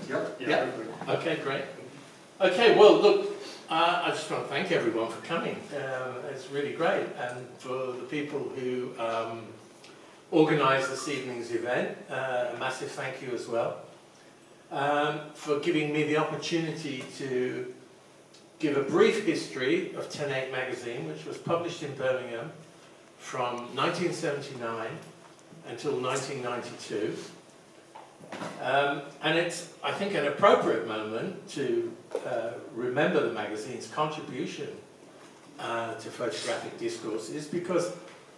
Yep. Yeah. Okay, great. Okay, well, look, I just want to thank everyone for coming. It's really great, and for the people who organised this evening's event, a massive thank you as well. For giving me the opportunity to give a brief history of 10/8 magazine, which was published in Birmingham from 1979 until 1992. And it's, I think, an appropriate moment to remember the magazine's contribution to photographic discourses, because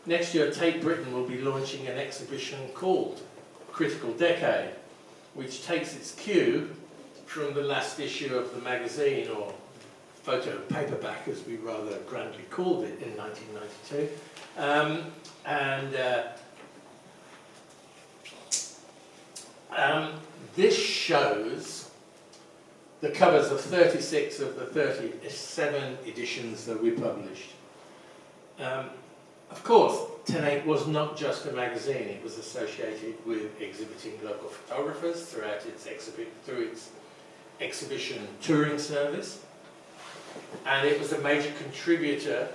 next year Tate Britain will be launching an exhibition called Critical Decade, which takes its cue from the last issue of the magazine, or photo paperback as we rather grandly called it in 1992. This shows the covers of 36 of the 37 editions that we published. Of course, 10/8 was not just a magazine. It was associated with exhibiting local photographers throughout its exhibition touring service, and it was a major contributor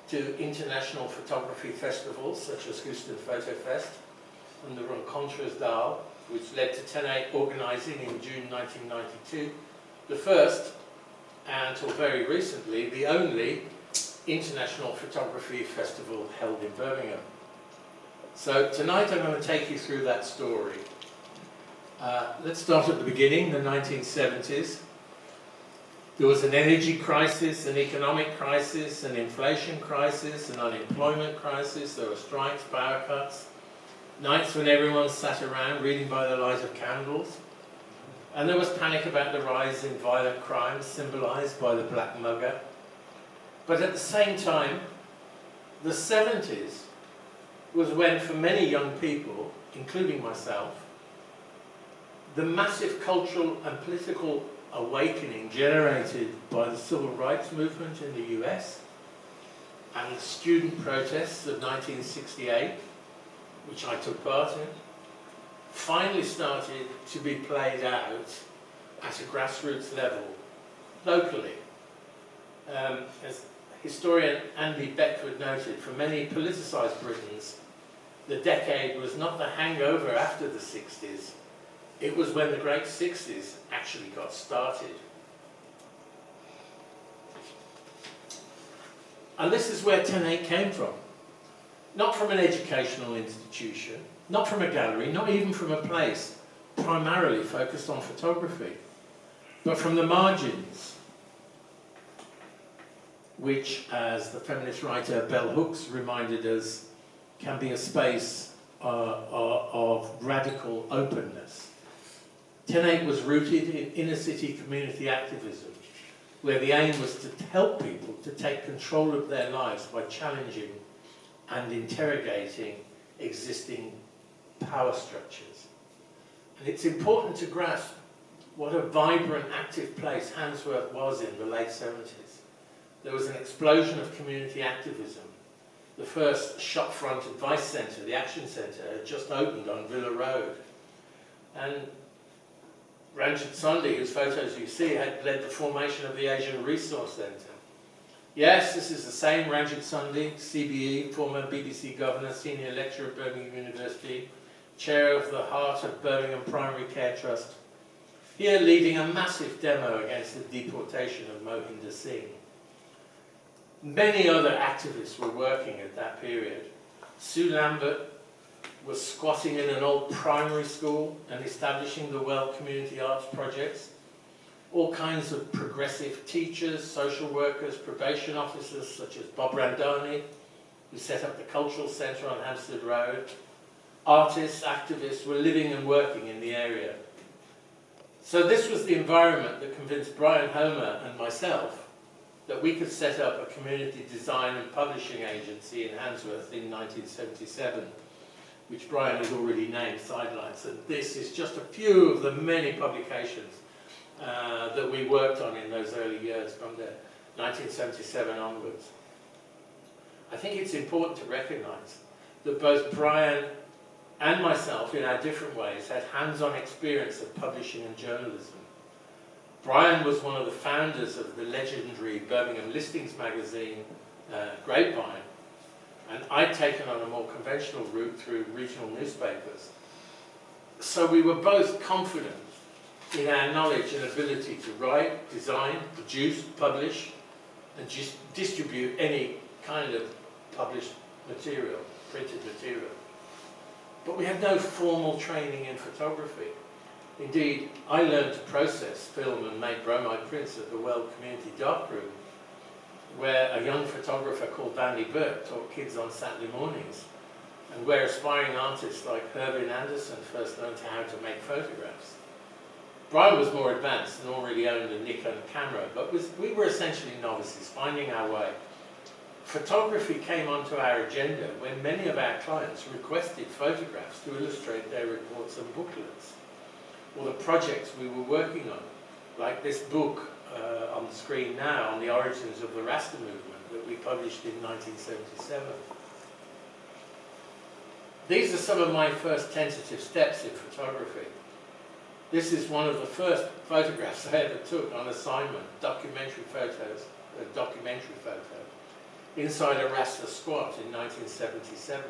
to international photography festivals such as Houston Photo Fest and the Rencontres d'Arles, which led to 10/8 organising in June 1992 the first, and until very recently, the only international photography festival held in Birmingham. So tonight I'm going to take you through that story. Let's start at the beginning, the 1970s. There was an energy crisis, an economic crisis, an inflation crisis, an unemployment crisis. There were strikes, power cuts, nights when everyone sat around reading by the light of candles. And there was panic about the rise in violent crimes, symbolised by the black mugger. But at the same time, the 70s was when, for many young people, including myself, the massive cultural and political awakening generated by the civil rights movement in the US and the student protests of 1968, which I took part in, finally started to be played out at a grassroots level, locally. As historian Andy Beckford noted, for many politicised Britons, the decade was not the hangover after the 60s, it was when the great 60s actually got started. And this is where 10/8 came from. Not from an educational institution, not from a gallery, not even from a place primarily focused on photography, but from the margins, which, as the feminist writer Bell Hooks reminded us, can be a space of radical openness. 10/8 was rooted in inner city community activism, where the aim was to help people to take control of their lives by challenging and interrogating existing power structures. And it's important to grasp what a vibrant, active place Handsworth was in the late 70s. There was an explosion of community activism. The first shopfront advice centre, the Action Centre, had just opened on Villa Road. And Ranjit Sondhi, whose photos you see, had led the formation of the Asian Resource Centre. Yes, this is the same Ranjit Sondhi, CBE, former BBC Governor, Senior Lecturer at Birmingham University, Chair of the Heart of Birmingham Primary Care Trust, here leading a massive demo against the deportation of Mohinder Singh. Many other activists were working at that period. Sue Lambert was squatting in an old primary school and establishing the Well Community Arts Projects. All kinds of progressive teachers, social workers, probation officers such as Bob Randani, who set up the Cultural Centre on Hampstead Road. Artists, activists were living and working in the area. So this was the environment that convinced Brian Homer and myself that we could set up a community design and publishing agency in Handsworth in 1977, which Brian has already named Sidelines. And this is just a few of the many publications that we worked on in those early years from the 1977 onwards. I think it's important to recognise that both Brian and myself, in our different ways, had hands-on experience of publishing and journalism. Brian was one of the founders of the legendary Birmingham listings magazine, Grapevine, and I'd taken on a more conventional route through regional newspapers. So we were both confident in our knowledge and ability to write, design, produce, publish, and just distribute any kind of published material, printed material. But we had no formal training in photography. Indeed, I learned to process film and make bromide prints at the Well Community Darkroom, where a young photographer called Vandy Burke taught kids on Saturday mornings, and where aspiring artists like Hervin Anderson first learned how to make photographs. Brian was more advanced and already owned a Nikon camera, but we were essentially novices, finding our way. Photography came onto our agenda when many of our clients requested photographs to illustrate their reports and booklets, or the projects we were working on, like this book on the screen now on the origins of the Rasta movement that we published in 1977. These are some of my first tentative steps in photography. This is one of the first photographs I ever took on assignment, documentary photo, inside a Rasta squat in 1977.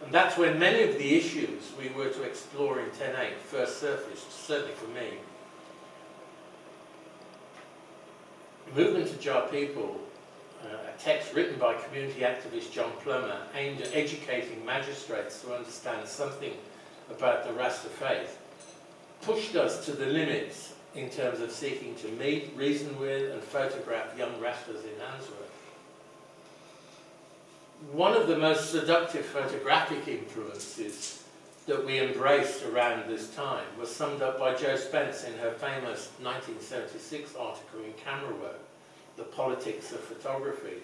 And that's when many of the issues we were to explore in 10.8 first surfaced, certainly for me. Movement to Jar People, a text written by community activist John Plummer, aimed at educating magistrates to understand something about the Rasta faith, pushed us to the limits in terms of seeking to meet, reason with, and photograph young Rastas in Handsworth. One of the most seductive photographic influences that we embraced around this time was summed up by Jo Spence in her famous 1976 article in Camera Work, The Politics of Photography,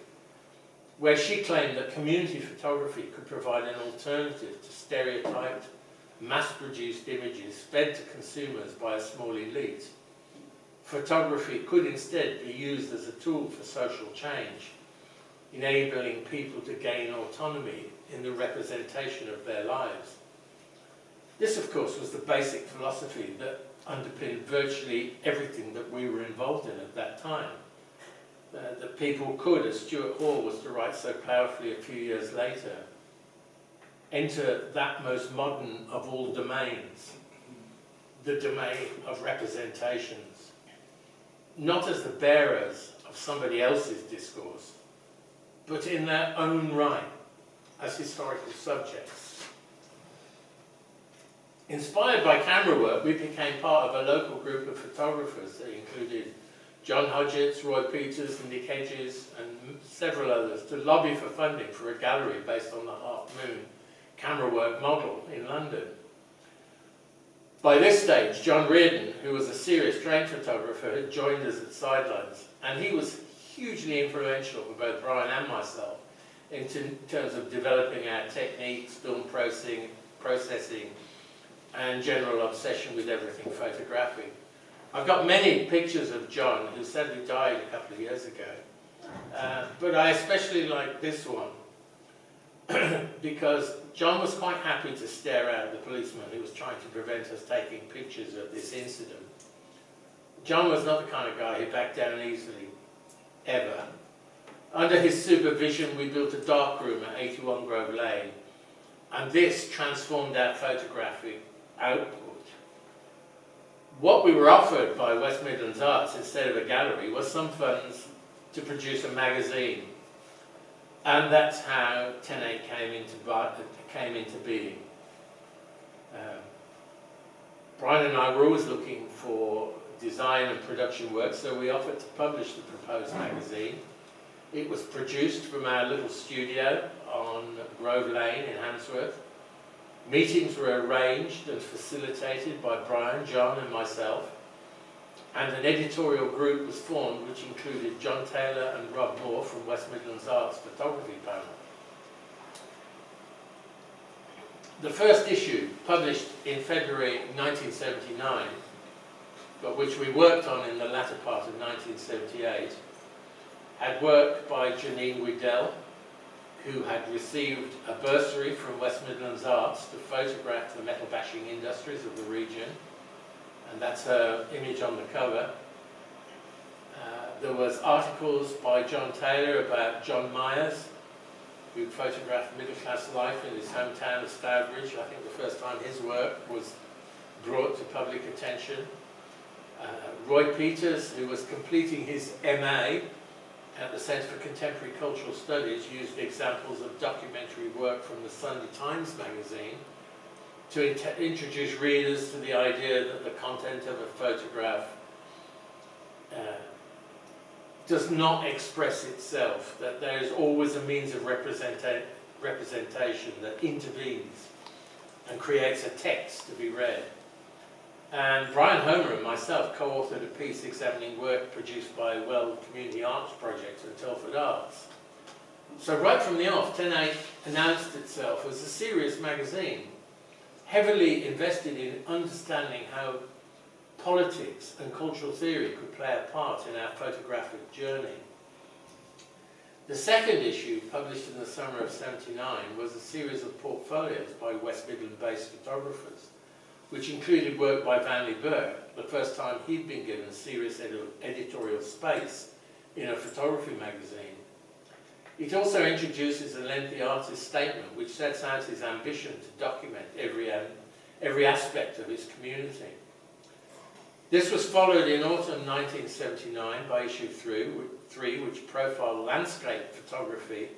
where she claimed that community photography could provide an alternative to stereotyped, mass-produced images fed to consumers by a small elite. Photography could instead be used as a tool for social change, enabling people to gain autonomy in the representation of their lives. This, of course, was the basic philosophy that underpinned virtually everything that we were involved in at that time. That people could, as Stuart Hall was to write so powerfully a few years later, enter that most modern of all domains, the domain of representations, not as the bearers of somebody else's discourse, but in their own right, as historical subjects. Inspired by Camera Work, we became part of a local group of photographers that included John Hodgetts, Roy Peters, Nick Hedges, and several others to lobby for funding for a gallery based on the Half Moon Camera Work model in London. By this stage, John Reardon, who was a serious trained photographer, had joined us at Sidelines, and he was hugely influential for both Brian and myself in terms of developing our techniques, film processing, and general obsession with everything photographic. I've got many pictures of John, who sadly died a couple of years ago, but I especially like this one because John was quite happy to stare at the policeman who was trying to prevent us taking pictures of this incident. John was not the kind of guy who backed down easily, ever. Under his supervision, we built a darkroom at 81 Grove Lane, and this transformed our photographic output. What we were offered by West Midlands Arts instead of a gallery was some funds to produce a magazine, and that's how 10.8 came into being. Brian and I were always looking for design and production work, so we offered to publish the proposed magazine. It was produced from our little studio on Grove Lane in Handsworth. Meetings were arranged and facilitated by Brian, John and myself, and an editorial group was formed which included John Taylor and Rob Moore from West Midlands Arts photography panel. The first issue, published in February 1979, but which we worked on in the latter part of 1978, had work by Janine Weddell, who had received a bursary from West Midlands Arts to photograph the metal bashing industries of the region, and that's her image on the cover. There was articles by John Taylor about John Myers, who photographed middle-class life in his hometown of Stourbridge. I think the first time his work was brought to public attention. Roy Peters, who was completing his MA at the Centre for Contemporary Cultural Studies, used examples of documentary work from the Sunday Times magazine to introduce readers to the idea that the content of a photograph does not express itself, that there is always a means of representation that intervenes and creates a text to be read. And Brian Homer and myself co-authored a piece examining work produced by Well Community Arts Project and Telford Arts. So right from the off, 10/8 announced itself as a serious magazine, heavily invested in understanding how politics and cultural theory could play a part in our photographic journey. The second issue, published in the summer of '79, was a series of portfolios by West Midland-based photographers, which included work by Vanley Burke, the first time he'd been given serious editorial space in a photography magazine. It also introduces a lengthy artist statement which sets out his ambition to document every aspect of his community. This was followed in autumn 1979 by issue 3, which profiled landscape photography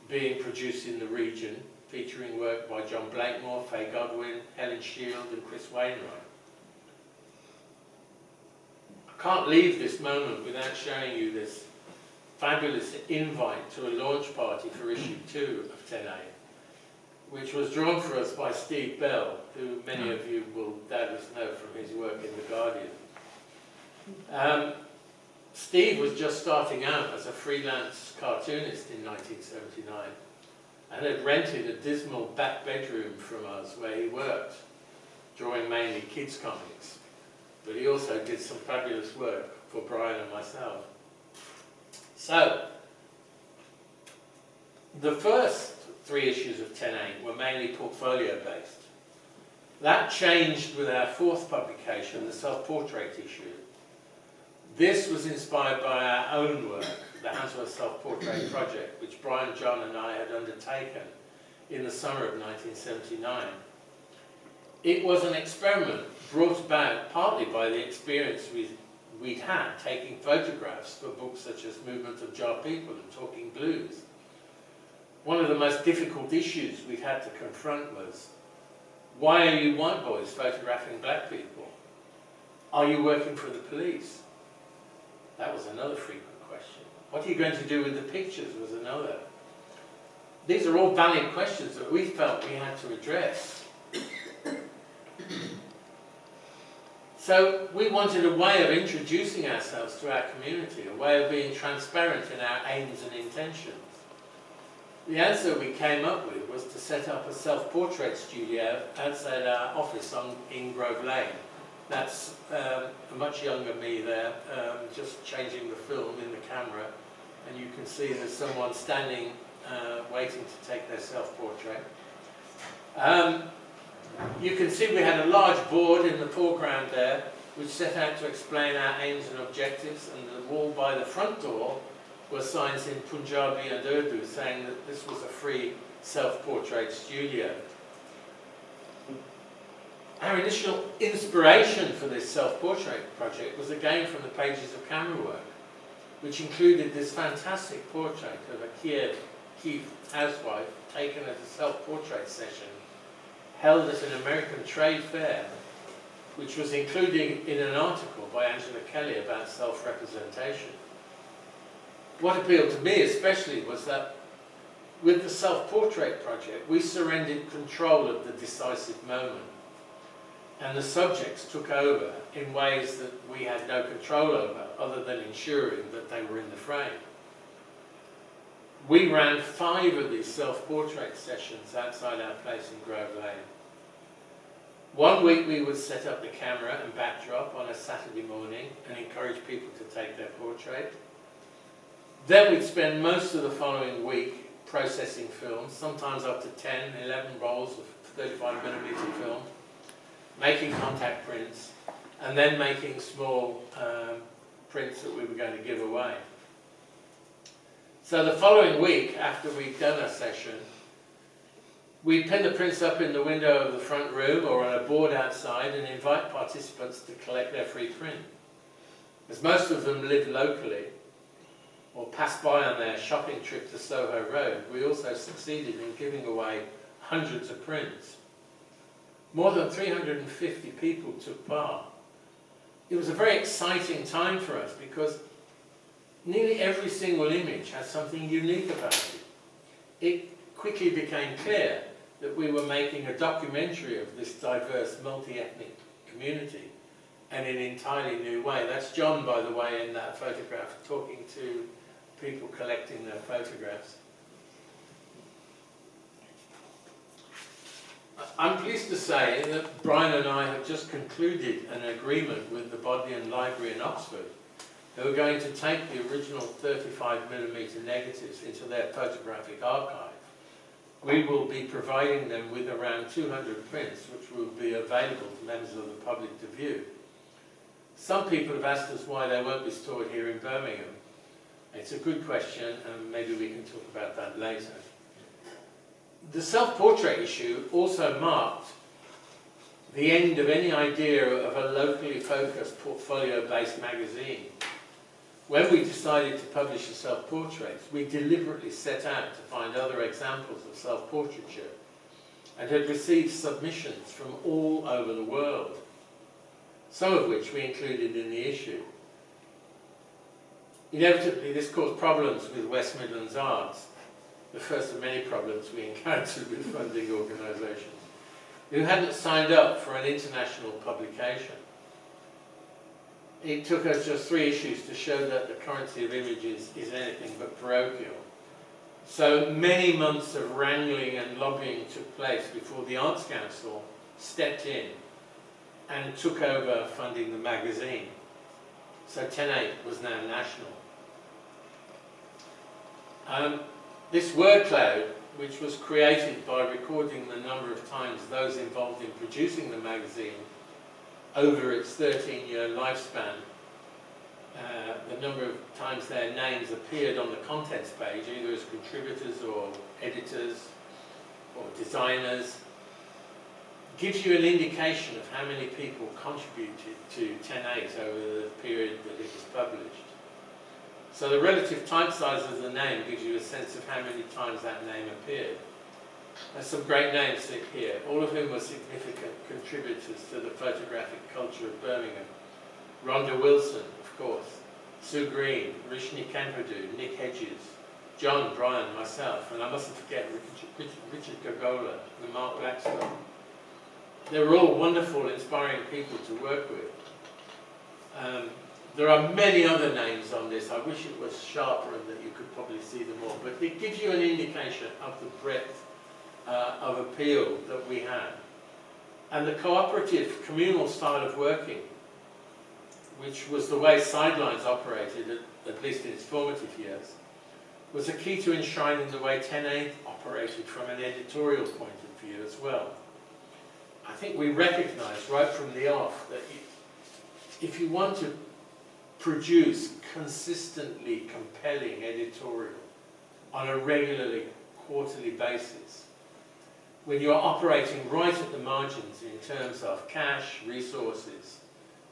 being produced in the region, featuring work by John Blakemore, Faye Godwin, Helen Shield and Chris Wainwright. I can't leave this moment without showing you this fabulous invite to a launch party for issue 2 of 10/8, which was drawn for us by Steve Bell, who many of you will doubtless know from his work in The Guardian. Steve was just starting out as a freelance cartoonist in 1979 and had rented a dismal back bedroom from us where he worked, drawing mainly kids' comics. But he also did some fabulous work for Brian and myself. So, the first 3 issues of 10/8 were mainly portfolio-based. That changed with our 4th publication, the self-portrait issue. This was inspired by our own work, the Handsworth Self-Portrait Project, which Brian, John and I had undertaken in the summer of 1979. It was an experiment brought about partly by the experience we'd had taking photographs for books such as Movement of Jar People and Talking Blues. One of the most difficult issues we had to confront was, why are you white boys photographing black people? Are you working for the police? That was another frequent question. What are you going to do with the pictures was another. These are all valid questions that we felt we had to address. So we wanted a way of introducing ourselves to our community, a way of being transparent in our aims and intentions. The answer we came up with was to set up a self-portrait studio outside our office in Grove Lane. That's a much younger me there, just changing the film in the camera, and you can see there's someone standing waiting to take their self-portrait. You can see we had a large board in the foreground there which set out to explain our aims and objectives, and the wall by the front door were signs in Punjabi and Urdu saying that this was a free self-portrait studio. Our initial inspiration for this self-portrait project was again from the pages of camera work, which included this fantastic portrait of a Kiev housewife taken at a self-portrait session held at an American trade fair, which was included in an article by Angela Kelly about self-representation. What appealed to me especially was that with the self-portrait project, we surrendered control of the decisive moment, and the subjects took over in ways that we had no control over, other than ensuring that they were in the frame. We ran 5 of these self-portrait sessions outside our place in Grove Lane. One week we would set up the camera and backdrop on a Saturday morning and encourage people to take their portrait. Then we'd spend most of the following week processing films, sometimes up to 10, 11 rolls of 35mm film, making contact prints, and then making small prints that we were going to give away. So the following week, after we'd done a session, we'd pin the prints up in the window of the front room or on a board outside and invite participants to collect their free print. As most of them lived locally or passed by on their shopping trip to Soho Road, we also succeeded in giving away hundreds of prints. More than 350 people took part. It was a very exciting time for us because nearly every single image had something unique about it. It quickly became clear that we were making a documentary of this diverse multi-ethnic community in an entirely new way. That's John, by the way, in that photograph, talking to people collecting their photographs. I'm pleased to say that Brian and I have just concluded an agreement with the Bodleian Library in Oxford, who are going to take the original 35mm negatives into their photographic archive. We will be providing them with around 200 prints, which will be available to members of the public to view. Some people have asked us why they won't be stored here in Birmingham. It's a good question, and maybe we can talk about that later. The self-portrait issue also marked the end of any idea of a locally focused portfolio-based magazine. When we decided to publish the self-portraits, we deliberately set out to find other examples of self-portraiture and had received submissions from all over the world, some of which we included in the issue. Inevitably, this caused problems with West Midlands Arts, the first of many problems we encountered with funding organisations, who hadn't signed up for an international publication. It took us just 3 issues to show that the currency of images is anything but parochial. So many months of wrangling and lobbying took place before the Arts Council stepped in and took over funding the magazine. So 10/8 was now national. This word cloud, which was created by recording the number of times those involved in producing the magazine over its 13-year lifespan, the number of times their names appeared on the contents page, either as contributors or editors or designers, gives you an indication of how many people contributed to 10/8 over the period that it was published. So the relative type size of the name gives you a sense of how many times that name appeared. There's some great names here, all of whom were significant contributors to the photographic culture of Birmingham. Rhonda Wilson, of course, Sue Green, Rishni Kempadu, Nick Hedges, John, Brian, myself, and I mustn't forget Richard Gagola and Mark Blackstone. They were all wonderful, inspiring people to work with. There are many other names on this. I wish it was sharper and that you could probably see them all, but it gives you an indication of the breadth of appeal that we had. And the cooperative, communal style of working, which was the way Sidelines operated, at least in its formative years, was a key to enshrining the way 10/8 operated from an editorial point of view as well. I think we recognised right from the off that if you want to produce consistently compelling editorial on a regularly quarterly basis, when you're operating right at the margins in terms of cash, resources,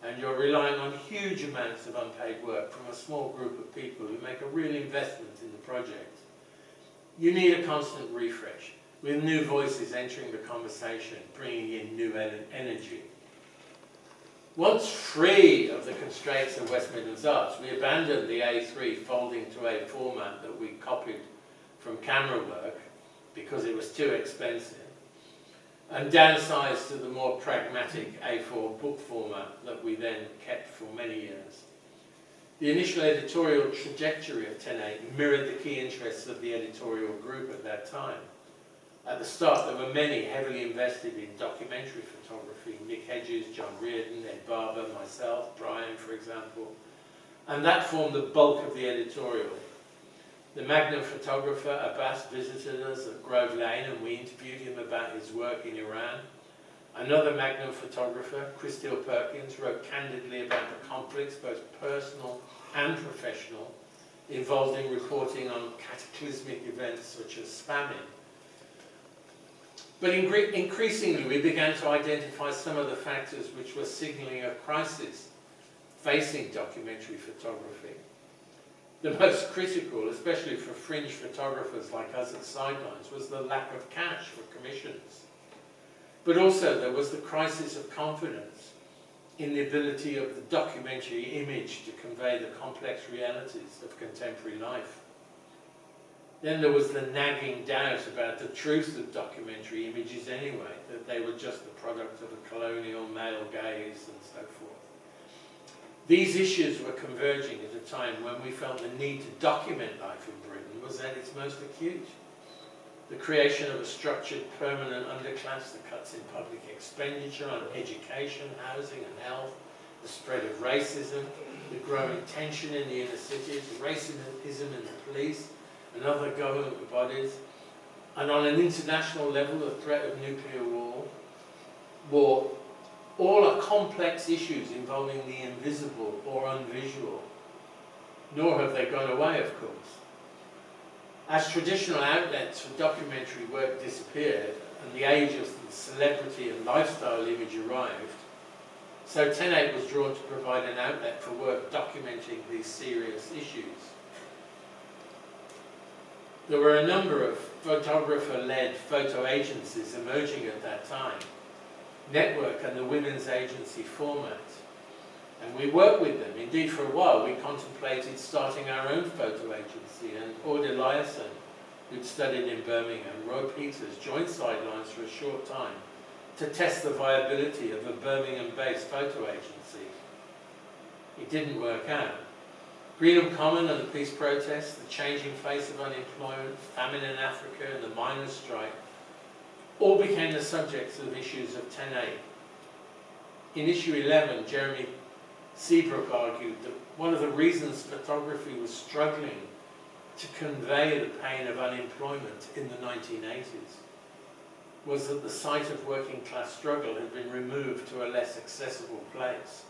and you're relying on huge amounts of unpaid work from a small group of people who make a real investment in the project, you need a constant refresh, with new voices entering the conversation, bringing in new energy. Once free of the constraints of West Midlands Arts, we abandoned the A3 folding to A format that we copied from camera work because it was too expensive, and downsized to the more pragmatic A4 book format that we then kept for many years. The initial editorial trajectory of 10/8 mirrored the key interests of the editorial group at that time. At the start, there were many heavily invested in documentary photography: Nick Hedges, John Reardon, Ed Barber, myself, Brian, for example. And that formed the bulk of the editorial. The Magnum photographer Abbas visited us at Grove Lane and we interviewed him about his work in Iran. Another Magnum photographer, Christine Perkins, wrote candidly about the conflicts, both personal and professional, involved in reporting on cataclysmic events such as famine. But increasingly we began to identify some of the factors which were signalling a crisis facing documentary photography. The most critical, especially for fringe photographers like us at Sidelines, was the lack of cash for commissions. But also there was the crisis of confidence in the ability of the documentary image to convey the complex realities of contemporary life. Then there was the nagging doubt about the truth of documentary images anyway, that they were just the product of a colonial male gaze and so forth. These issues were converging at a time when we felt the need to document life in Britain was at its most acute. The creation of a structured, permanent underclass, the cuts in public expenditure on education, housing and health, the spread of racism, the growing tension in the inner cities, racism in the police and other government bodies, and on an international level, the threat of nuclear war, all are complex issues involving the invisible or unvisual, nor have they gone away, of course. As traditional outlets for documentary work disappeared and the age of the celebrity and lifestyle image arrived, so 10/8 was drawn to provide an outlet for work documenting these serious issues. There were a number of photographer-led photo agencies emerging at that time, Network and the Women's Agency format. And we worked with them. Indeed, for a while, we contemplated starting our own photo agency, and Orde Eliasson, who'd studied in Birmingham, Roy Peters, joined Sidelines for a short time to test the viability of a Birmingham-based photo agency. It didn't work out. Greenham Common and the peace protests, the changing face of unemployment, famine in Africa, and the miners' strike all became the subjects of issues of 10/8. In issue 11, Jeremy Seabrook argued that one of the reasons photography was struggling to convey the pain of unemployment in the 1980s was that the site of working class struggle had been removed to a less accessible place,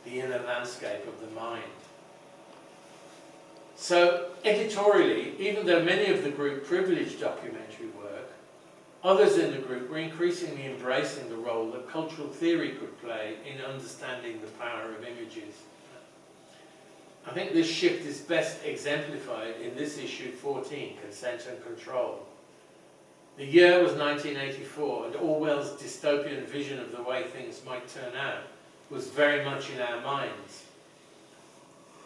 the inner landscape of the mind. So, editorially, even though many of the group privileged documentary work, others in the group were increasingly embracing the role that cultural theory could play in understanding the power of images. I think this shift is best exemplified in this issue 14, Consent and Control. The year was 1984, and Orwell's dystopian vision of the way things might turn out was very much in our minds.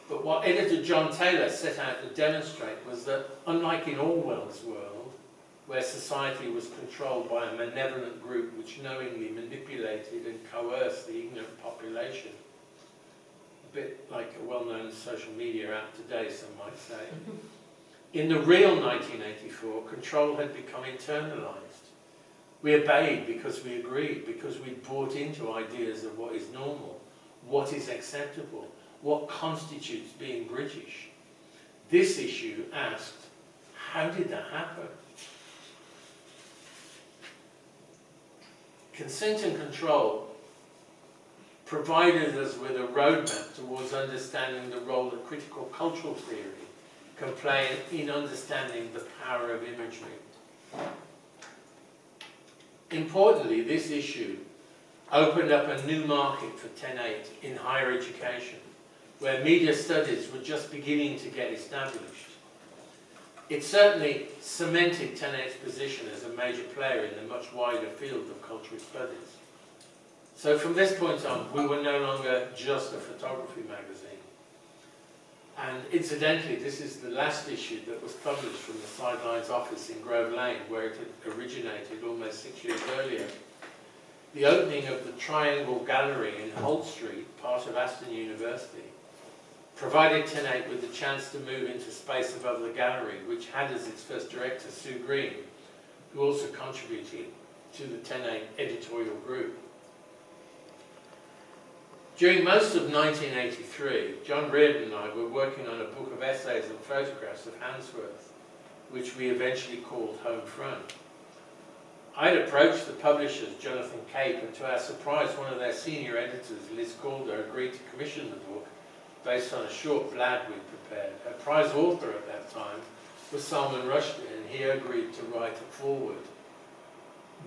But what editor John Taylor set out to demonstrate was that, unlike in Orwell's world, where society was controlled by a malevolent group which knowingly manipulated and coerced the ignorant population, a bit like a well-known social media app today, some might say, in the real 1984, control had become internalized. We obeyed because we agreed, because we bought into ideas of what is normal, what is acceptable, what constitutes being British. This issue asked, how did that happen? Consent and Control provided us with a roadmap towards understanding the role that critical cultural theory can play in understanding the power of imagery. Importantly, this issue opened up a new market for 10/8 in higher education, where media studies were just beginning to get established. It certainly cemented 10/8's position as a major player in the much wider field of cultural studies. So from this point on, we were no longer just a photography magazine. And incidentally, this is the last issue that was published from the Sidelines office in Grove Lane, where it had originated almost 6 years earlier. The opening of the Triangle Gallery in Holt Street, part of Aston University, provided 10/8 with the chance to move into space above the gallery, which had as its first director Sue Green, who also contributed to the 10/8 editorial group. During most of 1983, John Reardon and I were working on a book of essays and photographs of Handsworth, which we eventually called Home Front. I'd approached the publishers, Jonathan Cape, and to our surprise, one of their senior editors, Liz Calder, agreed to commission the book based on a short blad we'd prepared. Her prize author at that time was Salman Rushdie, and he agreed to write a foreword.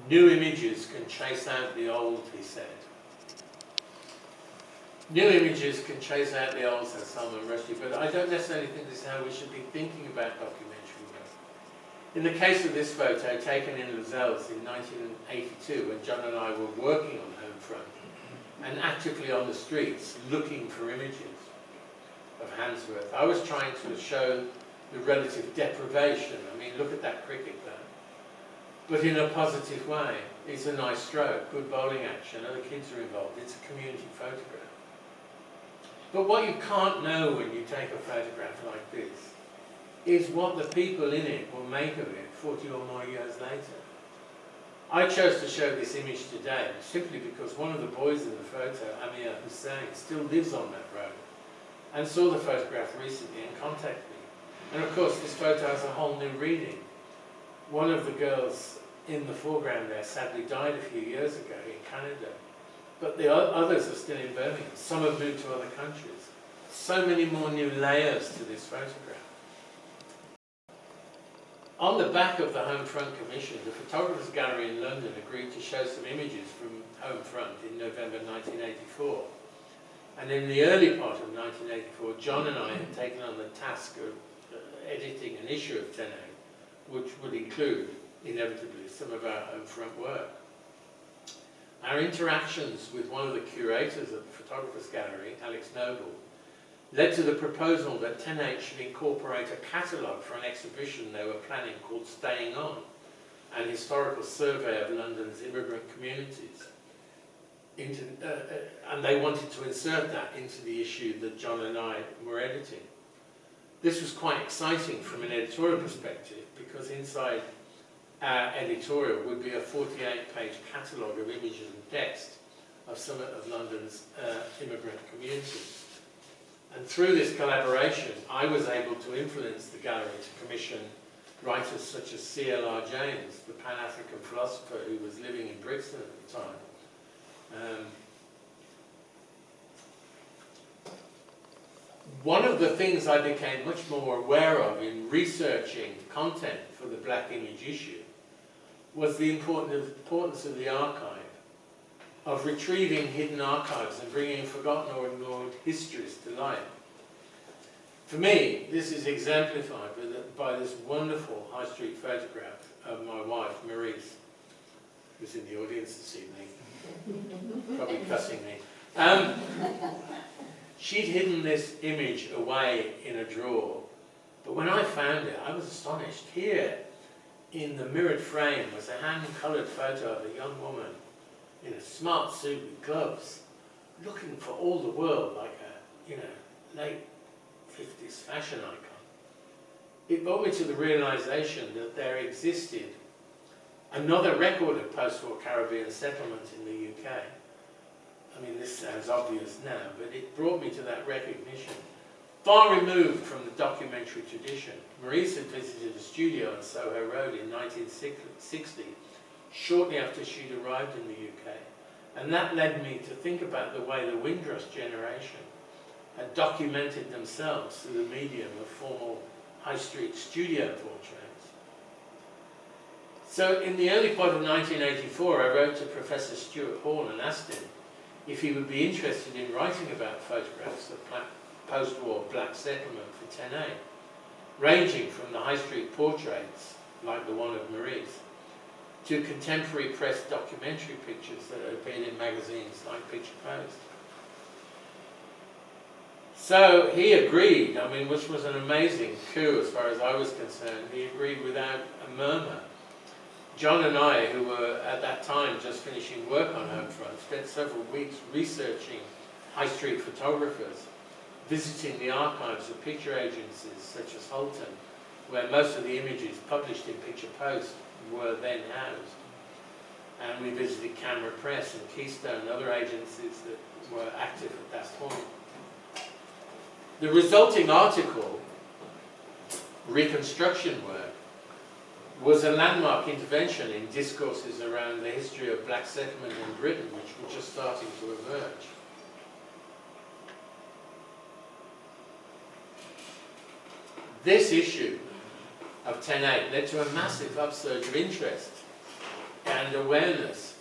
New images can chase out the old, he said. New images can chase out the old, said Salman Rushdie, but I don't necessarily think this is how we should be thinking about documentary work. In the case of this photo, taken in Lozells in 1982, when John and I were working on Home Front, and actively on the streets, looking for images of Handsworth, I was trying to show the relative deprivation. I mean, look at that cricket there. But in a positive way. It's a nice stroke, good bowling action, other kids are involved. It's a community photograph. But what you can't know when you take a photograph like this is what the people in it will make of it 40 or more years later. I chose to show this image today simply because one of the boys in the photo, Amir Hussain, still lives on that road and saw the photograph recently and contacted me. And of course this photo has a whole new reading. One of the girls in the foreground there sadly died a few years ago in Canada. But the others are still in Birmingham. Some have moved to other countries. So many more new layers to this photograph. On the back of the Home Front Commission, the Photographers Gallery in London agreed to show some images from Home Front in November 1984. And in the early part of 1984, John and I had taken on the task of editing an issue of 10A, which would include, inevitably, some of our Home Front work. Our interactions with one of the curators of the Photographers Gallery, Alex Noble, led to the proposal that 10H should incorporate a catalogue for an exhibition they were planning called Staying On, an historical survey of London's immigrant communities. And they wanted to insert that into the issue that John and I were editing. This was quite exciting from an editorial perspective because inside our editorial would be a 48-page catalogue of images and text of some of London's immigrant communities. And through this collaboration, I was able to influence the gallery to commission writers such as C.L.R. James, the Pan-African philosopher who was living in Brixton at the time. One of the things I became much more aware of in researching content for the Black Image issue was the importance of the archive, of retrieving hidden archives and bringing forgotten or ignored histories to light. For me, this is exemplified by this wonderful high street photograph of my wife, Maurice, who's in the audience this evening, probably cussing me. She'd hidden this image away in a drawer, but when I found it, I was astonished. Here, in the mirrored frame, was a hand-coloured photo of a young woman in a smart suit with gloves, looking for all the world like a, late 50s fashion icon. It brought me to the realisation that there existed another record of post-war Caribbean settlement in the UK. I mean, this sounds obvious now, but it brought me to that recognition. Far removed from the documentary tradition, Maurice had visited a studio on Soho Road in 1960, shortly after she'd arrived in the UK. And that led me to think about the way the Windrush generation had documented themselves through the medium of formal high street studio portraits. So in the early part of 1984, I wrote to Professor Stuart Hall and asked him if he would be interested in writing about photographs of post-war black settlement for 10A, ranging from the high street portraits, like the one of Maurice, to contemporary press documentary pictures that had appeared in magazines like Picture Post. So he agreed, I mean, which was an amazing coup as far as I was concerned. He agreed without a murmur. John and I, who were at that time just finishing work on Home Front, spent several weeks researching high street photographers, visiting the archives of picture agencies such as Holton, where most of the images published in Picture Post were then housed. and we visited Camera Press and Keystone and other agencies that were active at that point. The resulting article, Reconstruction Work, was a landmark intervention in discourses around the history of black settlement in Britain, which were just starting to emerge. This issue of 10/8 led to a massive upsurge of interest and awareness,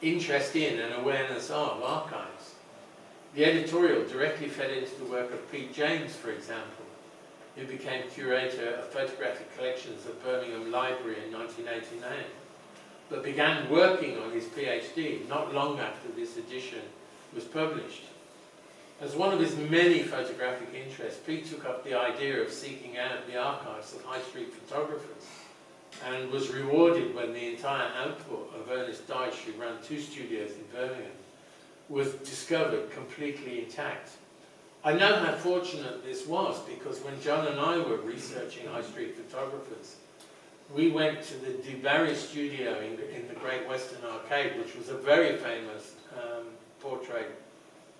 interest in and awareness of archives. The editorial directly fed into the work of Pete James, for example, who became curator of photographic collections at Birmingham Library in 1989, but began working on his PhD not long after this edition was published. As one of his many photographic interests, Pete took up the idea of seeking out the archives of high street photographers and was rewarded when the entire output of Ernest Dyche, who ran 2 studios in Birmingham, was discovered completely intact. I know how fortunate this was, because when John and I were researching high street photographers, we went to the Du Barry studio in the Great Western Arcade, which was a very famous portrait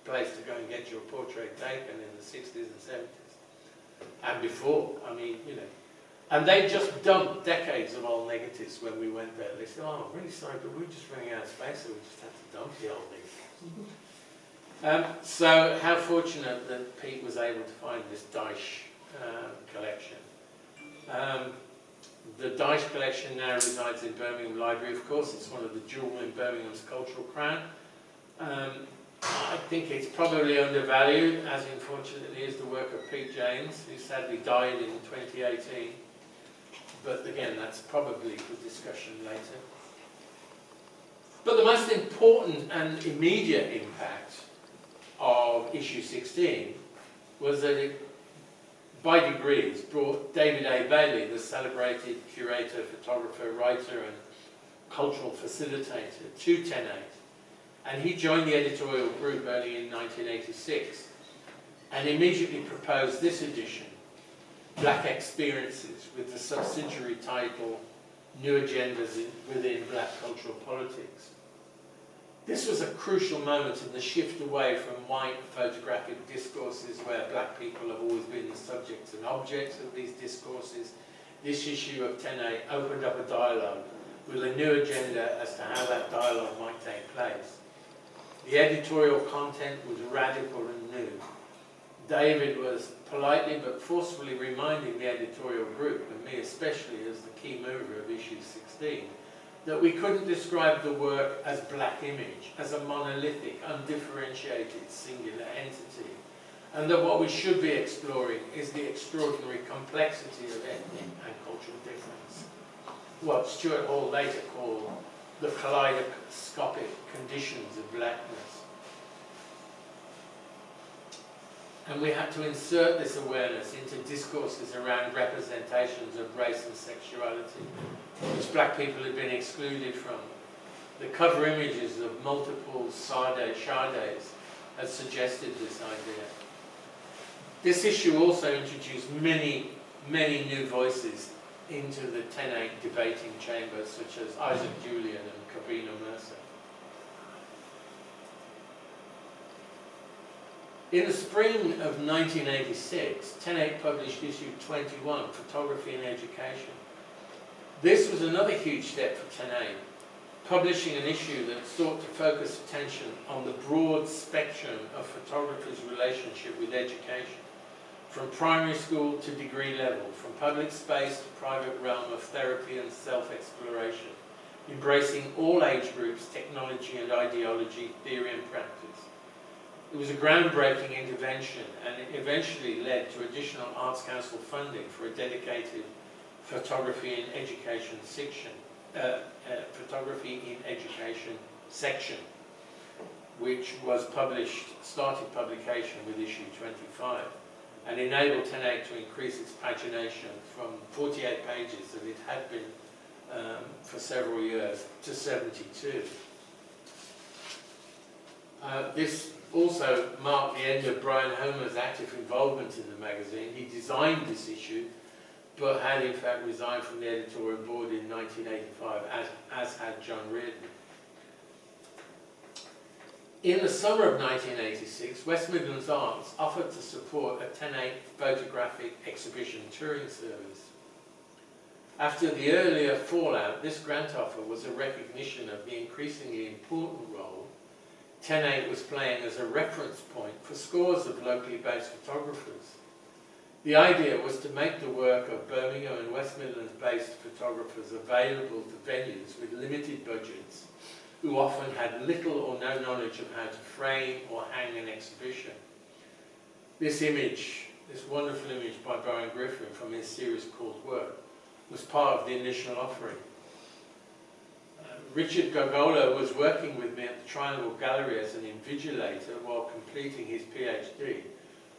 place to go and get your portrait taken in the 60s and 70s. And before, I mean, you know. And they just dumped decades of old negatives when we went there. They said, oh, I'm really sorry, but we're just running out of space, so we just had to dump the old negatives. So how fortunate that Pete was able to find this Dyche collection. The Dyche collection now resides in Birmingham Library, of course. It's one of the jewels in Birmingham's cultural crown. I think it's probably undervalued, as unfortunately is the work of Pete James, who sadly died in 2018. But again, that's probably for discussion later. But the most important and immediate impact of issue 16 was that it, by degrees, brought David A. Bailey, the celebrated curator, photographer, writer, and cultural facilitator, to 10/8. And he joined the editorial group early in 1986 and immediately proposed this edition, Black Experiences, with the subsidiary title, New Agendas Within Black Cultural Politics. This was a crucial moment in the shift away from white photographic discourses where black people have always been the subjects and objects of these discourses. This issue of 10/8 opened up a dialogue with a new agenda as to how that dialogue might take place. The editorial content was radical and new. David was politely but forcefully reminding the editorial group, and me especially as the key mover of issue 16, that we couldn't describe the work as black image, as a monolithic, undifferentiated, singular entity, and that what we should be exploring is the extraordinary complexity of ethnic and cultural difference. What Stuart Hall later called the kaleidoscopic conditions of blackness. And we had to insert this awareness into discourses around representations of race and sexuality, which black people had been excluded from. The cover images of multiple Sades had suggested this idea. This issue also introduced many new voices into the 10/8 debating chambers, such as Isaac Julian and Cabina Mercer. In the spring of 1986, 10/8 published issue 21, Photography and Education. This was another huge step for 10/8, publishing an issue that sought to focus attention on the broad spectrum of photography's relationship with education, from primary school to degree level, from public space to private realm of therapy and self-exploration, embracing all age groups, technology and ideology, theory and practice. It was a groundbreaking intervention, and it eventually led to additional Arts Council funding for a dedicated photography in education section, which was started publication with issue 25. And enabled 10/8 to increase its pagination from 48 pages that it had been for several years to 72. This also marked the end of Brian Homer's active involvement in the magazine. He designed this issue, but had in fact resigned from the editorial board in 1985, as had John Reardon. In the summer of 1986, West Midlands Arts offered to support a 10/8 photographic exhibition touring service. After the earlier fallout, this grant offer was a recognition of the increasingly important role 10/8 was playing as a reference point for scores of locally based photographers. The idea was to make the work of Birmingham and West Midlands based photographers available to venues with limited budgets, who often had little or no knowledge of how to frame or hang an exhibition. This image, this wonderful image by Brian Griffin from his series called Work, was part of the initial offering. Richard Gogolo was working with me at the Triangle Gallery as an invigilator while completing his PhD,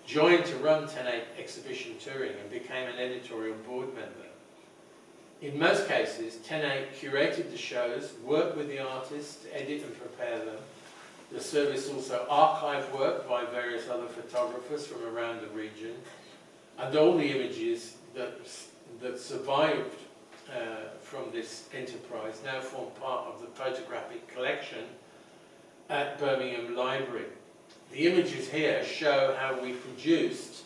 joined to run 10/8 exhibition touring and became an editorial board member. In most cases, 10/8 curated the shows, worked with the artists to edit and prepare them. The service also archived work by various other photographers from around the region, and all the images that survived from this enterprise now form part of the photographic collection at Birmingham Library. The images here show how we produced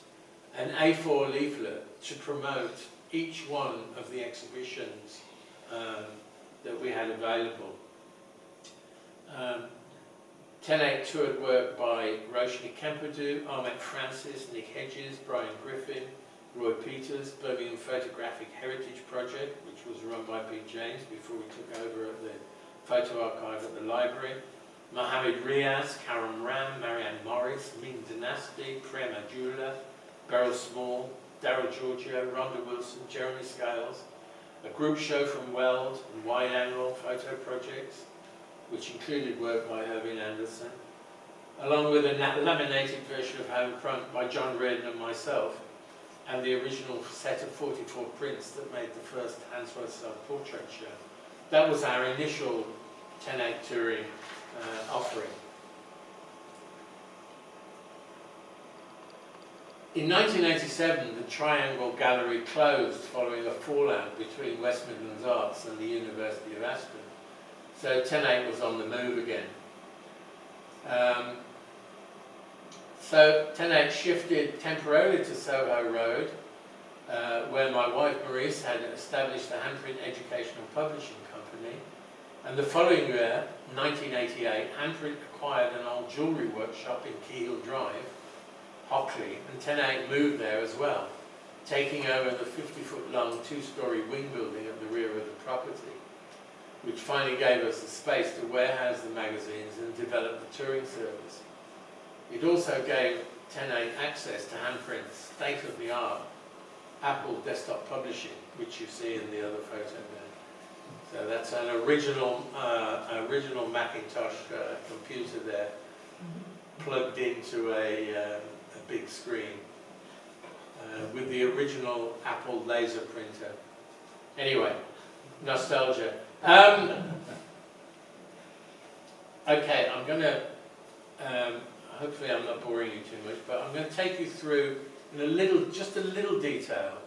an A4 leaflet to promote each one of the exhibitions that we had available. 10/8 toured work by Roshni Kemperdue, Ahmet Francis, Nick Hedges, Brian Griffin, Roy Peters, Birmingham Photographic Heritage Project, which was run by Pete James before we took over at the photo archive at the library, Mohammed Riaz, Karen Ram, Marianne Morris, Ming Dynasty, Prem Adula, Beryl Small, Daryl Giorgio, Rhonda Wilson, Jeremy Scales, a group show from Weld and Wide Angle photo projects, which included work by Irving Anderson, along with a laminated version of Homefront by John Reardon and myself, and the original set of 44 prints that made the first Handsworth self-portrait show. That was our initial 10/8 touring offering. In 1987, the Triangle Gallery closed following a fallout between West Midlands Arts and the University of Aston. So 10/8 was on the move again. So 10/8 shifted temporarily to Soho Road, where my wife Maurice had established a handprint educational publishing company. And the following year, 1988, handprint acquired an old jewellery workshop in Keyhill Drive, Hockley, and 10/8 moved there as well, taking over the 50-foot long 2-storey wing building at the rear of the property, which finally gave us the space to warehouse the magazines and develop the touring service. It also gave 10/8 access to handprint's state-of-the-art Apple desktop publishing, which you see in the other photo there. So that's an original Macintosh computer there, plugged into a big screen with the original Apple laser printer. Anyway, nostalgia. Okay, I'm going to, hopefully I'm not boring you too much, but I'm going to take you through in just a little detail,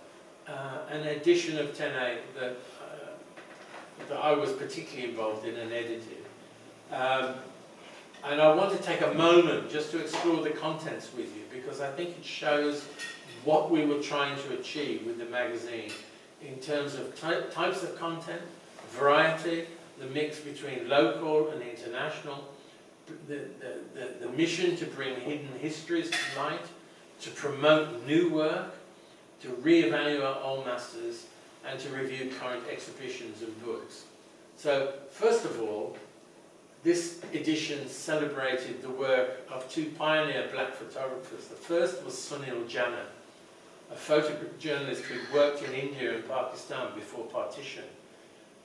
an edition of 10/8 that I was particularly involved in and edited. And I want to take a moment just to explore the contents with you, because I think it shows what we were trying to achieve with the magazine in terms of types of content, variety, the mix between local and international, the mission to bring hidden histories to light, to promote new work, to re-evaluate old masters, and to review current exhibitions and books. So, first of all, this edition celebrated the work of two pioneer black photographers. The first was Sunil Jana, a photojournalist who'd worked in India and Pakistan before partition,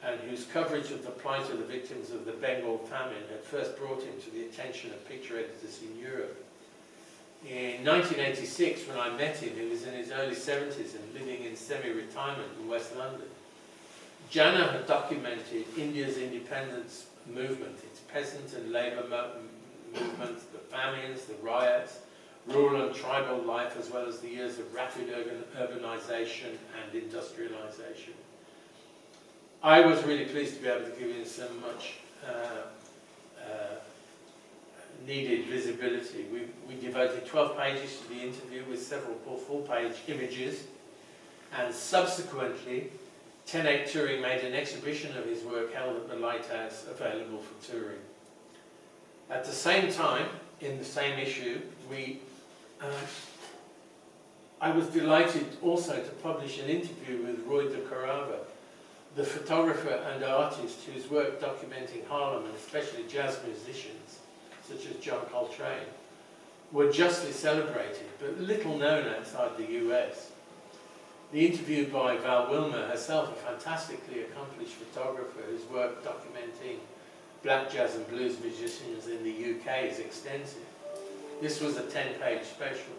and whose coverage of the plight of the victims of the Bengal famine had first brought him to the attention of picture editors in Europe. In 1986, when I met him, he was in his early 70s and living in semi-retirement in West London. Jana had documented India's independence movement, its peasant and labour movements, the famines, the riots, rural and tribal life, as well as the years of rapid urbanisation and industrialisation. I was really pleased to be able to give him some much needed visibility. We devoted 12 pages to the interview with several full-page images, and subsequently 10/8 Touring made an exhibition of his work held at the Lighthouse available for touring. At the same time, in the same issue, I was delighted also to publish an interview with Roy de Carava, the photographer and artist whose work documenting Harlem, and especially jazz musicians such as John Coltrane, were justly celebrated, but little known outside the US. The interview by Val Wilmer, herself a fantastically accomplished photographer whose work documenting black jazz and blues musicians in the UK is extensive. This was a 10-page special.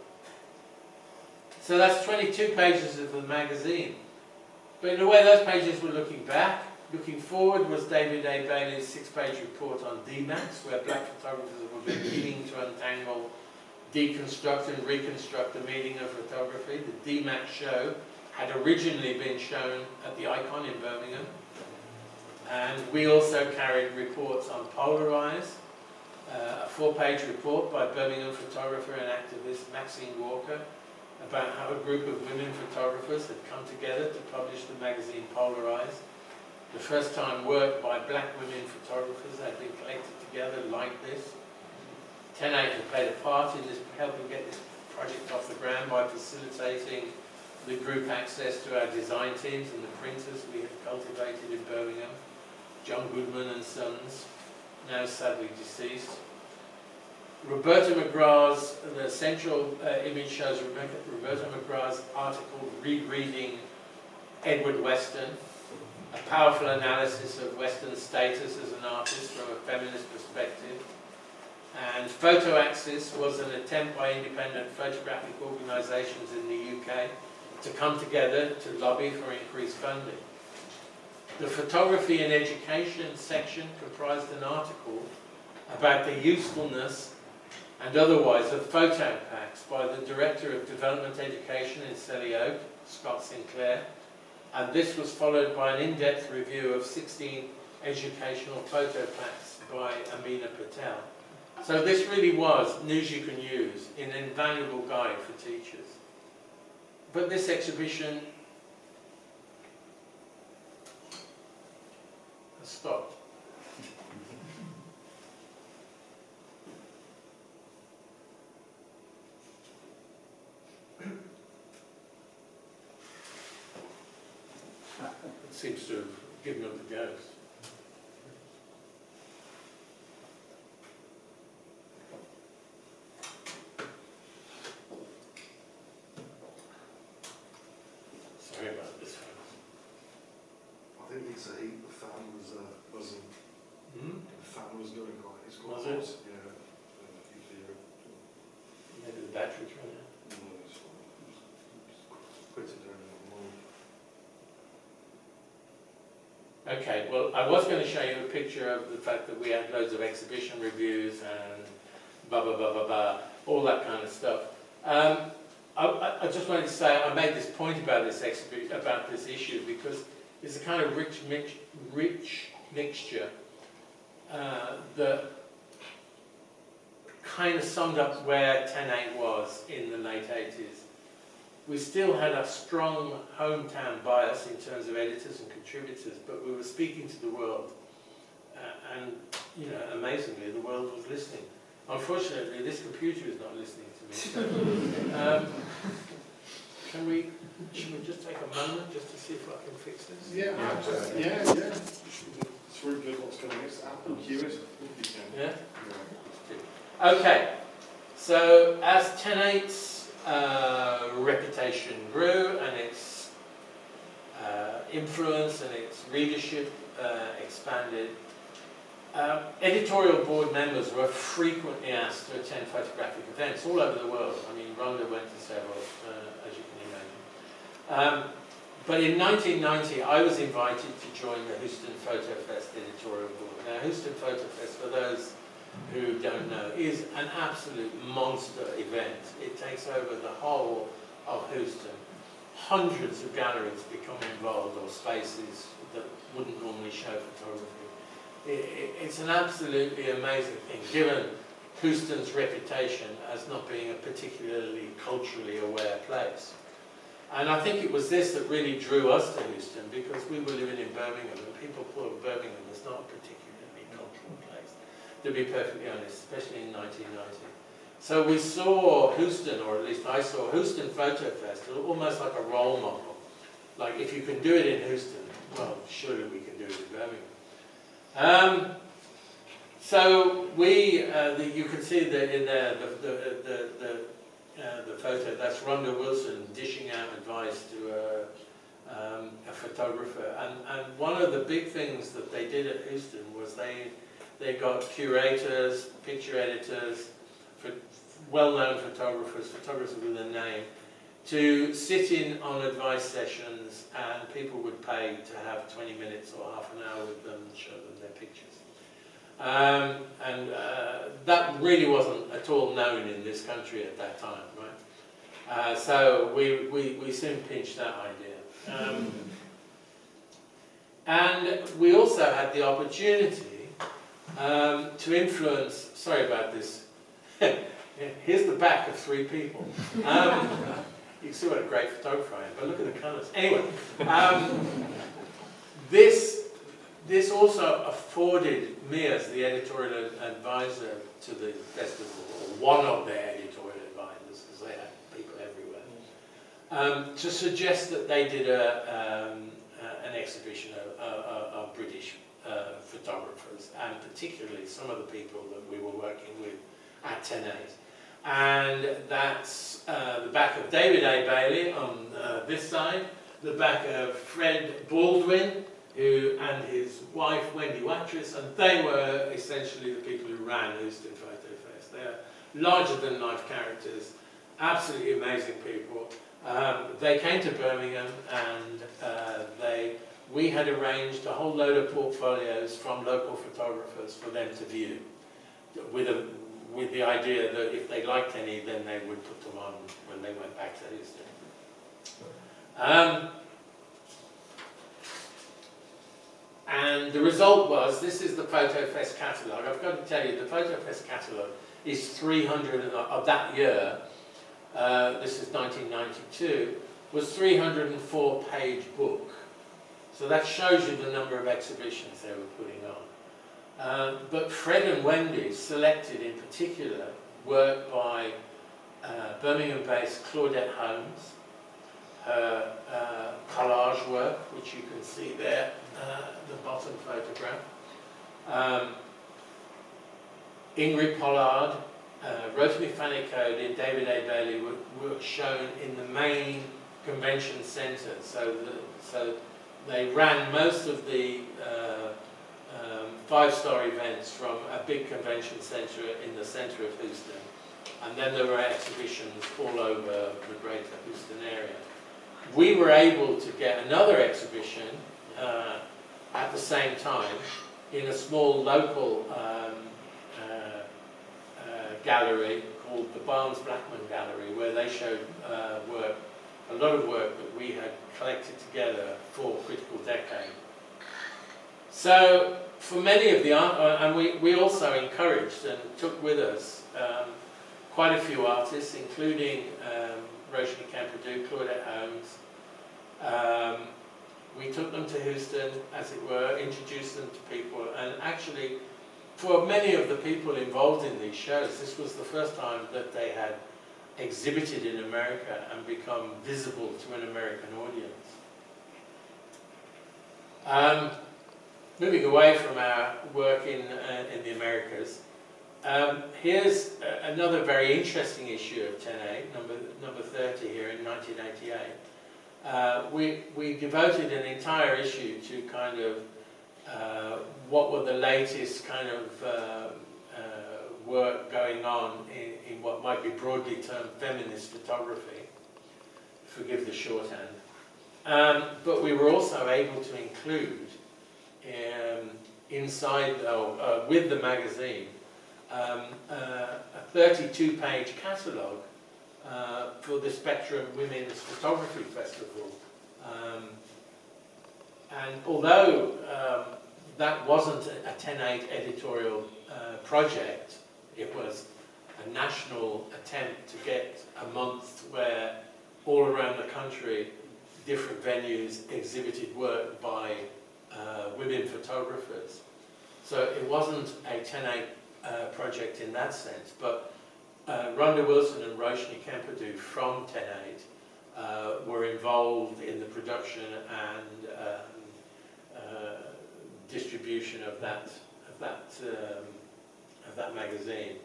So that's 22 pages of the magazine. But in a way, those pages were looking back. Looking forward was David A. Bailey's 6-page report on DMAX, where black photographers were beginning to untangle, deconstruct and reconstruct the meaning of photography. The DMAX show had originally been shown at the Icon in Birmingham. And we also carried reports on Polarize, a 4-page report by Birmingham photographer and activist Maxine Walker, about how a group of women photographers had come together to publish the magazine Polarize. The first time work by black women photographers had been collected together like this. 10/8 had played a part in this, helping get this project off the ground by facilitating the group access to our design teams and the printers we had cultivated in Birmingham. John Goodman and Sons, now sadly deceased. Roberta McGrath's, the central image shows Roberta McGrath's article rereading Edward Weston, a powerful analysis of Weston's status as an artist from a feminist perspective. And Photo Axis was an attempt by independent photographic organisations in the UK to come together to lobby for increased funding. The Photography and Education section comprised an article about the usefulness and otherwise of photo packs by the Director of Development Education in Selly Oak, Scott Sinclair, and this was followed by an in-depth review of 16 educational photo packs by Amina Patel. So this really was news you can use, an invaluable guide for teachers. But this exhibition has stopped. It seems to have given up the ghost. Sorry about this, folks. I think it's a heat. The fan was buzzing. The fan was going quite. It's quite Was hot. it? Yeah. Maybe the battery's run out. No, it's fine. Just quit it down a little more. Okay, well, I was going to show you a picture of the fact that we had loads of exhibition reviews and blah, blah, blah, blah, blah, all that kind of stuff. I just wanted to say I made this point about this exhibition, about this issue, because it's a kind of rich mixture that kind of summed up where 10/8 was in the late 80s. We still had a strong hometown bias in terms of editors and contributors, but we were speaking to the world, and you know, amazingly, the world was listening. Unfortunately, this computer is not listening to me. So, should we just take a moment just to see if I can fix this? Yeah. It's really good what's going on. It's Apple Q, Yeah? Okay, so as 10/8's reputation grew and its influence and its readership expanded, editorial board members were frequently asked to attend photographic events all over the world. I mean, Rhonda went to several, as you can imagine. But in 1990, I was invited to join the Houston Photo Fest editorial board. Now, Houston Photo Fest, for those who don't know, is an absolute monster event. It takes over the whole of Houston. Hundreds of galleries become involved, or spaces that wouldn't normally show photography. It's an absolutely amazing thing, given Houston's reputation as not being a particularly culturally aware place. And I think it was this that really drew us to Houston, because we were living in Birmingham, and people thought Birmingham was not a particularly cultural place, to be perfectly honest, especially in 1990. So we saw Houston, or at least I saw Houston Photo Festival, almost like a role model. Like, if you can do it in Houston, well, surely we can do it in Birmingham. So we, you can see that in there, the photo, that's Rhonda Wilson dishing out advice to a photographer. And one of the big things that they did at Houston was they got curators, picture editors, well-known photographers with a name, to sit in on advice sessions, and people would pay to have 20 minutes or half an hour with them and show them their pictures. That really wasn't at all known in this country at that time, right? So we soon pinched that idea. And we also had the opportunity to influence, sorry about this, here's the back of 3 people. You can see what a great photographer I am, but look at the colours. Anyway, this also afforded me, as the editorial advisor to the festival, or one of their editorial advisors, because they had people everywhere, to suggest that they did an exhibition of British photographers, and particularly some of the people that we were working with at 10/8. And that's the back of David A. Bailey on this side, the back of Fred Baldwin, and his wife Wendy Watrous, and they were essentially the people who ran Houston Photo Fest. They're larger-than-life characters, absolutely amazing people. They came to Birmingham, and we had arranged a whole load of portfolios from local photographers for them to view, with the idea that if they liked any, then they would put them on when they went back to Houston. And the result was, this is the Photo Fest catalogue. I've got to tell you, the Photo Fest catalogue is 300, of that year, this is 1992, was 304-page book. So that shows you the number of exhibitions they were putting on. But Fred and Wendy selected in particular work by Birmingham-based Claudette Holmes, her collage work, which you can see there, the bottom photograph. Ingrid Pollard, Rotary Fannicode and David A. Bailey were shown in the main convention centre. So they ran most of the 5-star events from a big convention centre in the centre of Houston. And then there were exhibitions all over the greater Houston area. We were able to get another exhibition at the same time in a small local gallery called the Barnes Blackman Gallery, where they showed a lot of work that we had collected together for Critical Decade. So for many of the art, and we also encouraged and took with us quite a few artists, including Roshni Camperdew, Claudette Holmes. We took them to Houston, as it were, introduced them to people, and actually, for many of the people involved in these shows, this was the first time that they had exhibited in America and become visible to an American audience. Moving away from our work in the Americas, here's another very interesting issue of 10/8, number 30 here in 1988. We devoted an entire issue to kind of what were the latest kind of work going on in what might be broadly termed feminist photography. Forgive the shorthand. But we were also able to include inside, with the magazine, a 32-page catalogue for the Spectrum Women's Photography Festival. And although that wasn't a 10/8 editorial project, It was a national attempt to get a month where all around the country different venues exhibited work by women photographers. So it wasn't a 10/8 project in that sense, but Rhonda Wilson and Roshni Kempadu from 10/8 were involved in the production and distribution of that magazine.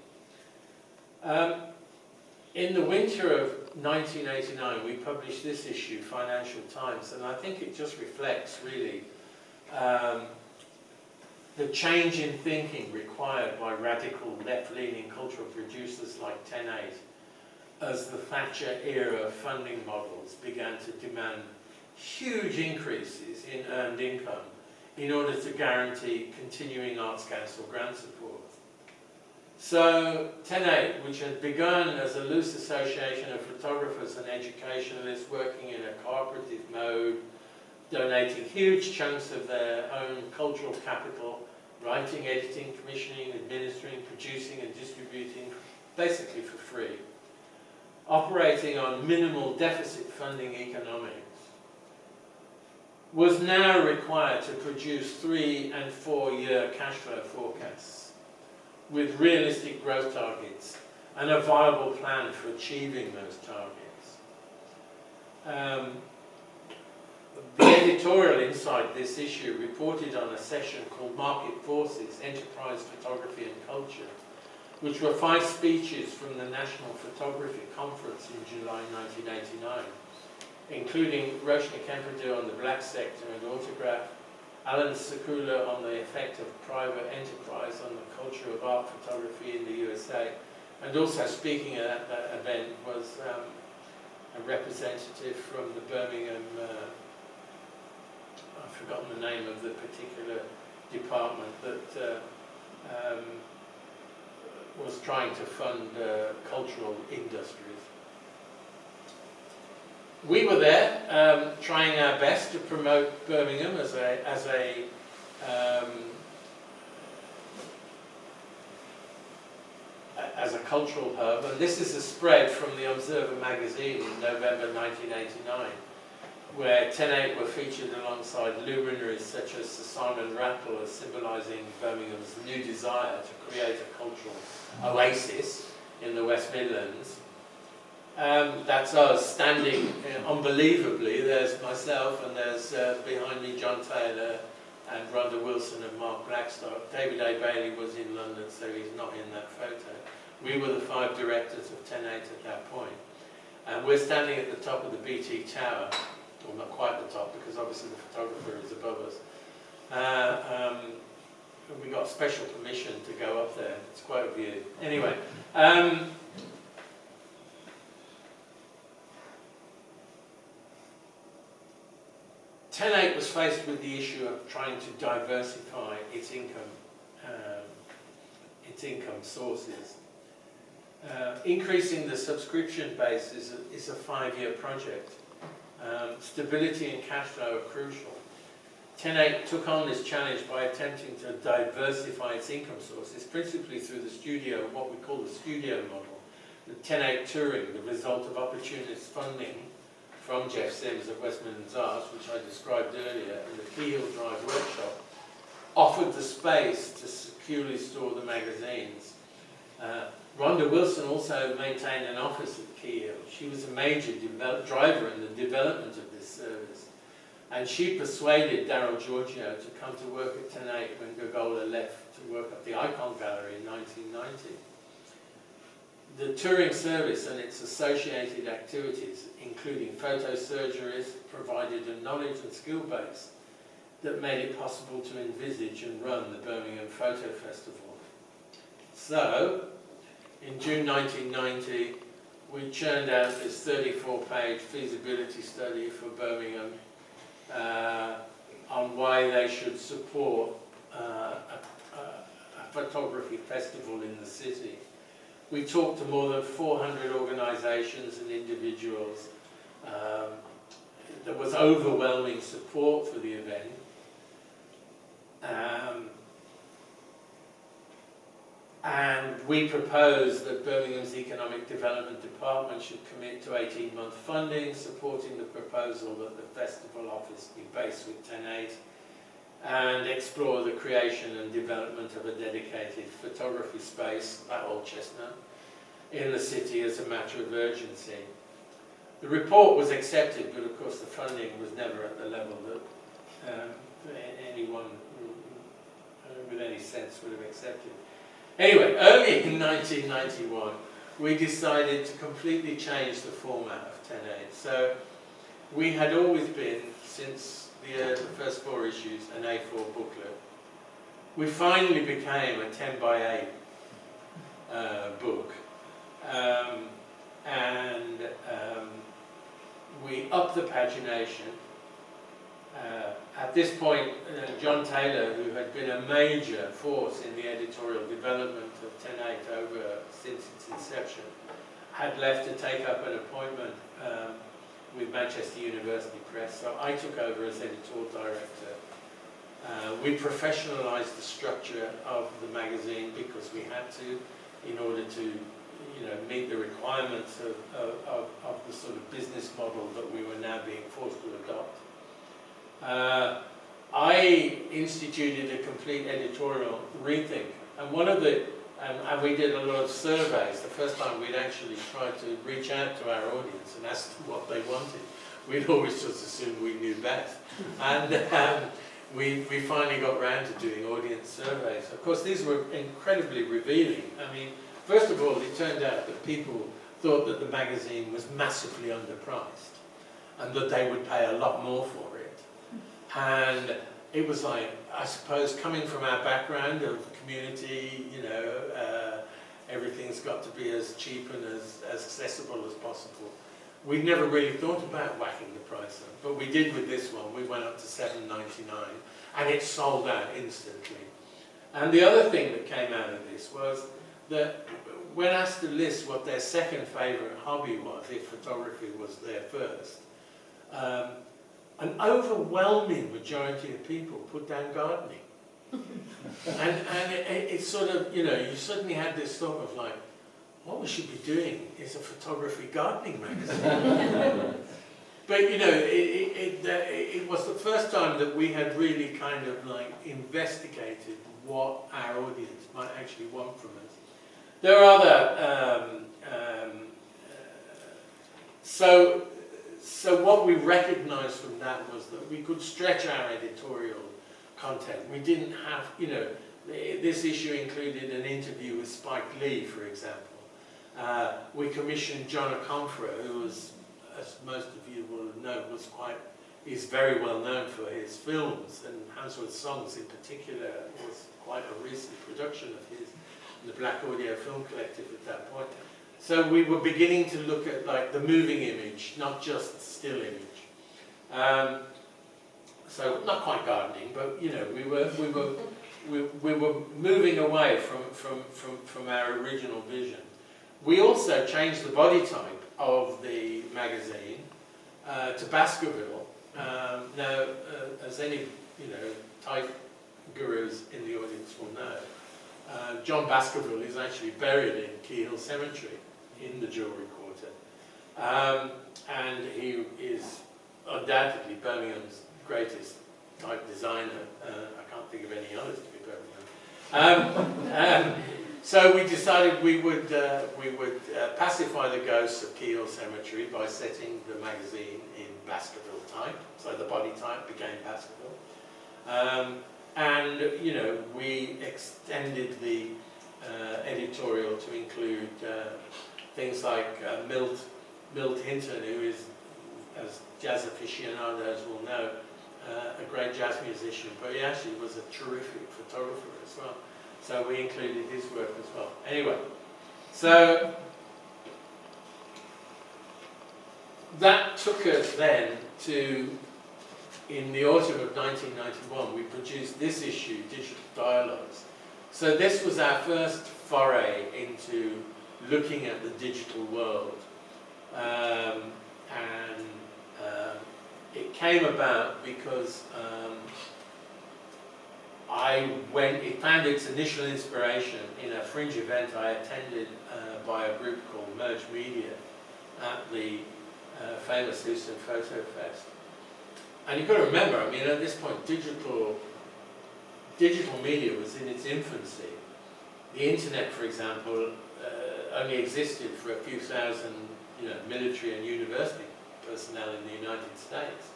In the winter of 1989, we published this issue, Financial Times, and I think it just reflects really the change in thinking required by radical left-leaning cultural producers like 10/8 as the Thatcher era funding models began to demand huge increases in earned income in order to guarantee continuing Arts Council grant support. So 10/8, which had begun as a loose association of photographers and educationalists working in a cooperative mode, donating huge chunks of their own cultural capital, writing, editing, commissioning, administering, producing and distributing, basically for free, operating on minimal deficit funding economics, was now required to produce 3- and 4-year cash flow forecasts with realistic growth targets and a viable plan for achieving those targets. The editorial inside this issue reported on a session called Market Forces, Enterprise Photography and Culture, which were 5 speeches from the National Photography Conference in July 1989, including Roshni Kempadu on the black sector and autograph, Alan Sekula on the effect of private enterprise on the culture of art photography in the USA, and also speaking at that event was a representative from the Birmingham, I've forgotten the name of the particular department that was trying to fund cultural industries. We were there trying our best to promote Birmingham as a cultural hub, and this is a spread from the Observer magazine in November 1989, where 10/8 were featured alongside luminaries such as Sir Simon Rattle as symbolising Birmingham's new desire to create a cultural oasis in the West Midlands. That's us standing unbelievably. There's myself and there's behind me John Taylor and Rhonda Wilson and Mark Blackstock. David A. Bailey was in London, so he's not in that photo. We were the 5 directors of 10/8 at that point. And we're standing at the top of the BT Tower, well not quite the top because obviously the photographer is above us. We got special permission to go up there. It's quite a view. Anyway. 10/8 was faced with the issue of trying to diversify its income sources. Increasing the subscription base is a 5-year project. Stability and cash flow are crucial. 10/8 took on this challenge by attempting to diversify its income sources, principally through the studio, what we call the studio model. The 10/8 touring, the result of opportunist funding from Jeff Sims at West Midlands Arts, which I described earlier, and the Keyhill Drive workshop, offered the space to securely store the magazines. Rhonda Wilson also maintained an office at Keyhill. She was a major driver in the development of this service. And she persuaded Daryl Giorgio to come to work at 10/8 when Goggola left to work at the Icon Gallery in 1990. The touring service and its associated activities, including photosurgeries, provided a knowledge and skill base that made it possible to envisage and run the Birmingham Photo Festival. So, in June 1990, we churned out this 34-page feasibility study for Birmingham on why they should support a photography festival in the city. We talked to more than 400 organisations and individuals. There was overwhelming support for the event. And we proposed that Birmingham's Economic Development Department should commit to 18-month funding, supporting the proposal that the festival office be based with 10/8, and explore the creation and development of a dedicated photography space, that old chestnut, in the city as a matter of urgency. The report was accepted, but of course the funding was never at the level that anyone with any sense would have accepted. Anyway, early in 1991, we decided to completely change the format of 10/8. So we had always been, since the first 4 issues, an A4 booklet. We finally became a 10x8 book. We upped the pagination. At this point, John Taylor, who had been a major force in the editorial development of 10/8 since its inception, had left to take up an appointment with Manchester University Press, so I took over as editorial director. We professionalised the structure of the magazine because we had to, in order to meet the requirements of the sort of business model that we were now being forced to adopt. I instituted a complete editorial rethink, and and we did a lot of surveys. The first time we'd actually tried to reach out to our audience and ask them what they wanted. We'd always just assumed we knew best. And we finally got round to doing audience surveys. Of course, these were incredibly revealing. I mean, first of all, it turned out that people thought that the magazine was massively underpriced and that they would pay a lot more for it. And it was like, I suppose, coming from our background of community, everything's got to be as cheap and as accessible as possible. We never really thought about whacking the price up, but we did with this one. We went up to $7.99, and it sold out instantly. And the other thing that came out of this was that when asked to list what their second favourite hobby was, if photography was their first, an overwhelming majority of people put down gardening. and it sort of, you suddenly had this thought of like, what we should be doing is a photography gardening magazine. But it was the first time that we had really kind of like investigated what our audience might actually want from us. There are other, so what we recognised from that was that we could stretch our editorial content. We didn't have, this issue included an interview with Spike Lee, for example. We commissioned John Aconfra, who was, as most of you will know, is very well known for his films, and Hansworth Songs in particular was quite a recent production of his, the Black Audio Film Collective at that point. So we were beginning to look at like the moving image, not just still image. So not quite gardening, but we were moving away from our original vision. We also changed the body type of the magazine to Baskerville. Now, as any type gurus in the audience will know, John Baskerville is actually buried in Key Hill Cemetery in the Jewellery Quarter, and he is undoubtedly Birmingham's greatest type designer. I can't think of any others to be Birmingham. So we decided we would pacify the ghosts of Key Hill Cemetery by setting the magazine in Baskerville type. So the body type became Baskerville. And we extended the editorial to include things like Milt Hinton, who is, as jazz aficionados will know, a great jazz musician, but he actually was a terrific photographer as well. So we included his work as well. Anyway, so that took us then to, in the autumn of 1991, we produced this issue, Digital Dialogues. So this was our first foray into looking at the digital world. It came about because it found its initial inspiration in a fringe event I attended by a group called Merge Media at the famous Houston Photo Fest. And you've got to remember, I mean, at this point, digital media was in its infancy. The internet, for example, only existed for a few thousand, military and university personnel in the United States.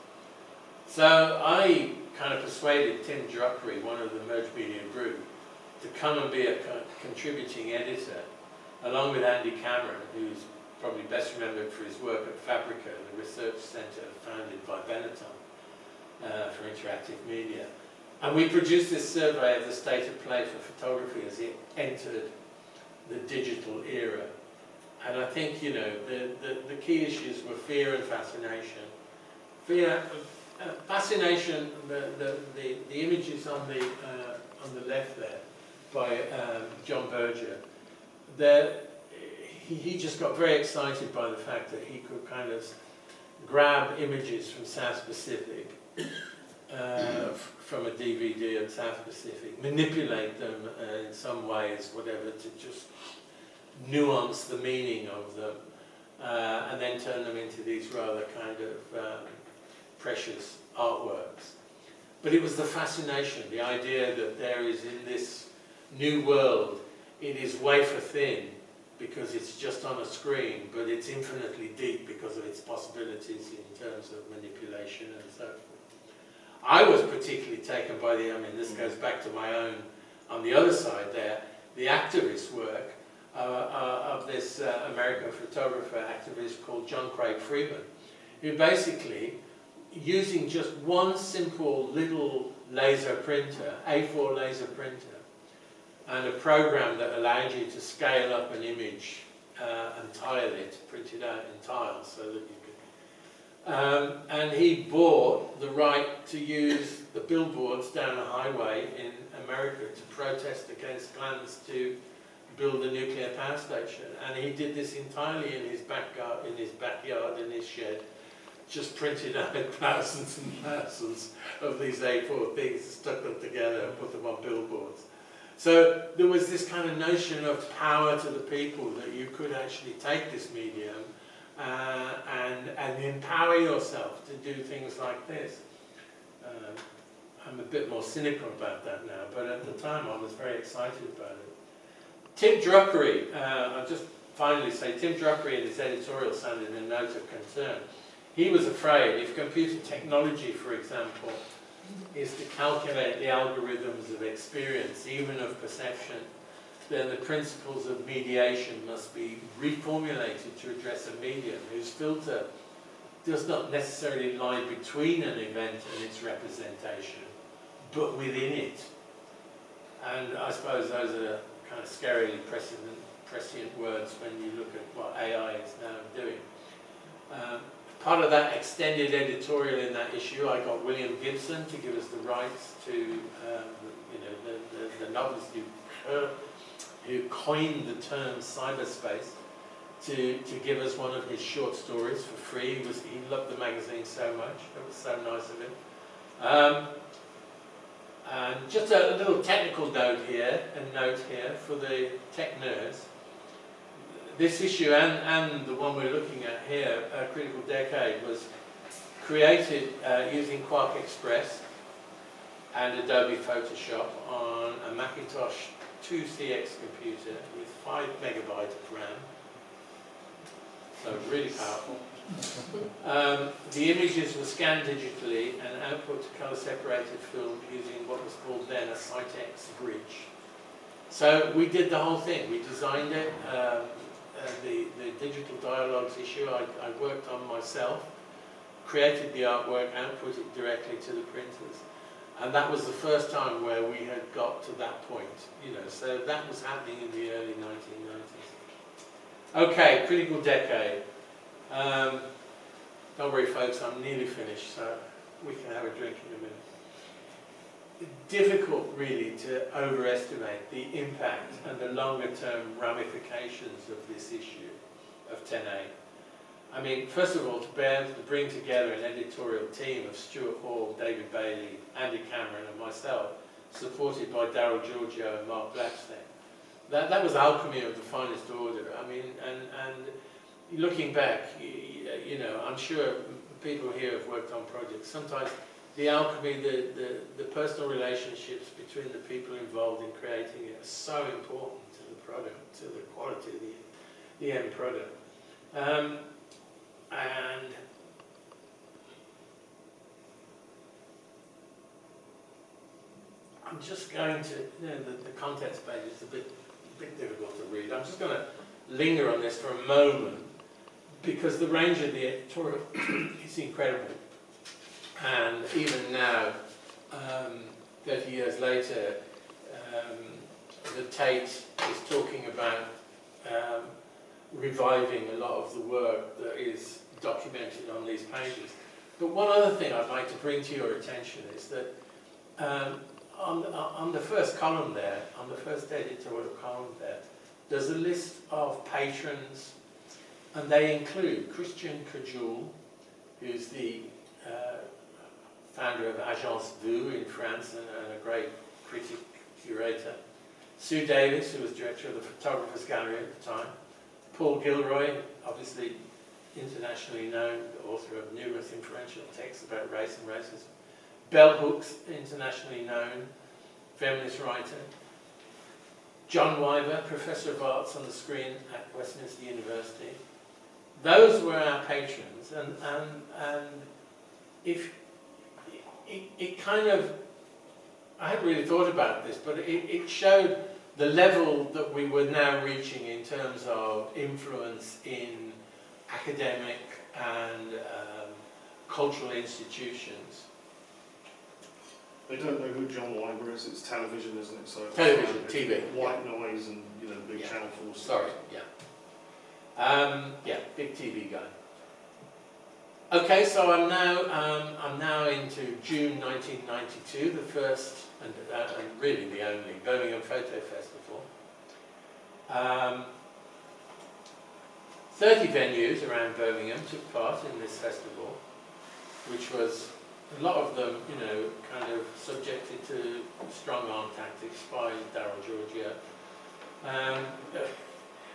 So I kind of persuaded Tim Druckery, one of the Merge Media group, to come and be a contributing editor, along with Andy Cameron, who's probably best remembered for his work at Fabrica, the research centre founded by Benetton for interactive media. And we produced this survey of the state of play for photography as it entered the digital era. And I think, the key issues were fear and fascination. Fear, fascination, the images on the left there by John Berger, he just got very excited by the fact that he could kind of grab images from South Pacific, from a DVD of South Pacific, manipulate them in some ways, whatever, to just nuance the meaning of them, and then turn them into these rather kind of precious artworks. But it was the fascination, the idea that there is in this new world, it is wafer thin because it's just on a screen, but it's infinitely deep because of its possibilities in terms of manipulation and so forth. I was particularly taken by this goes back to my own, on the other side there, the activist work of this American photographer activist called John Craig Freeman, who basically, using just one simple little laser printer, A4 laser printer, and a program that allowed you to scale up an image and tile it, print it out in tiles so that you could. And he bought the right to use the billboards down a highway in America to protest against plans to build a nuclear power station. And he did this entirely in his backyard, in his shed, just printed out thousands and thousands of these A4 things, stuck them together and put them on billboards. So there was this kind of notion of power to the people, that you could actually take this medium and empower yourself to do things like this. I'm a bit more cynical about that now, but at the time I was very excited about it. Tim Druckery, I'll just finally say, Tim Druckery in his editorial sounded a note of concern. He was afraid if computer technology, for example, is to calculate the algorithms of experience, even of perception, then the principles of mediation must be reformulated to address a medium whose filter does not necessarily lie between an event and its representation, but within it. And I suppose those are kind of scarily prescient words when you look at what AI is now doing. Part of that extended editorial in that issue, I got William Gibson to give us the rights to, the novelist who coined the term cyberspace, to give us one of his short stories for free. He loved the magazine so much. It was so nice of him. And just a little technical note here for the tech nerds. This issue and the one we're looking at here, Critical Decade, was created using Quark Express and Adobe Photoshop on a Macintosh 2CX computer with 5 megabytes of RAM. So really powerful. The images were scanned digitally and output to color-separated film using what was called then a Cytex bridge. So we did the whole thing. We designed it. The digital dialogues issue I worked on myself, created the artwork, output it directly to the printers. And that was the first time where we had got to that point, so that was happening in the early 1990s. Okay, Critical Decade. Don't worry folks, I'm nearly finished, so we can have a drink in a minute. Difficult really to overestimate the impact and the longer term ramifications of this issue of 10A. I mean, first of all, to be able to bring together an editorial team of Stuart Hall, David Bailey, Andy Cameron and myself supported by Daryl Giorgio and Mark Blackstein. That was alchemy of the finest order. I mean, and looking back, you know, I'm sure people here have worked on projects. Sometimes the alchemy, the personal relationships between the people involved in creating it are so important to the product, to the quality of the end product. And I'm just going to, you know, the contents page is a bit difficult to read. I'm just going to linger on this for a moment because the range of the editorial is incredible. And even now, 30 years later, the Tate is talking about reviving a lot of the work that is documented on these pages. But one other thing I'd like to bring to your attention is that on the first column there, on the first editorial column there, there's a list of patrons, and they include Christian Cajul, who's the founder of Agence Vue in France and a great critic curator. Sue Davis, who was director of the Photographers Gallery at the time. Paul Gilroy, obviously internationally known, the author of numerous influential texts about race and racism. Bell Hooks, internationally known, feminist writer. John Wyber, Professor of Arts on the screen at Westminster University. Those were our patrons, and if it kind of, I hadn't really thought about this, but it showed the level that we were now reaching in terms of influence in academic and cultural institutions. They don't know who John Wyber is. It's television, isn't it? So television, TV. White noise and, you know, big channel 4. Sorry, yeah. Yeah, big TV guy. Okay, so I'm now into June 1992, the first and really the only Birmingham Photo Festival. 30 venues around Birmingham took part in this festival, which was a lot of them, you know, kind of subjected to strong arm tactics by Daryl Giorgio,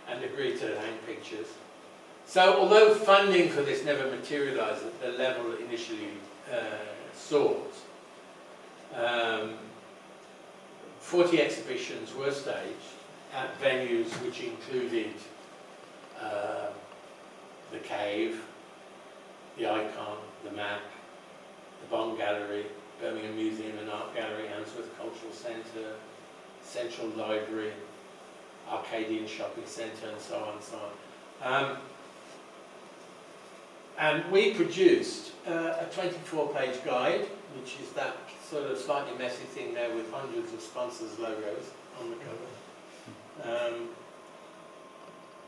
and agreed to hang pictures. So although funding for this never materialised at the level initially sought, 40 exhibitions were staged at venues which included the Cave, the Icon, the Mac, the Bond Gallery, Birmingham Museum and Art Gallery, Handsworth Cultural Centre, Central Library, Arcadian Shopping Centre, and so on and so on. And we produced a 24-page guide, which is that sort of slightly messy thing there with hundreds of sponsors' logos on the cover.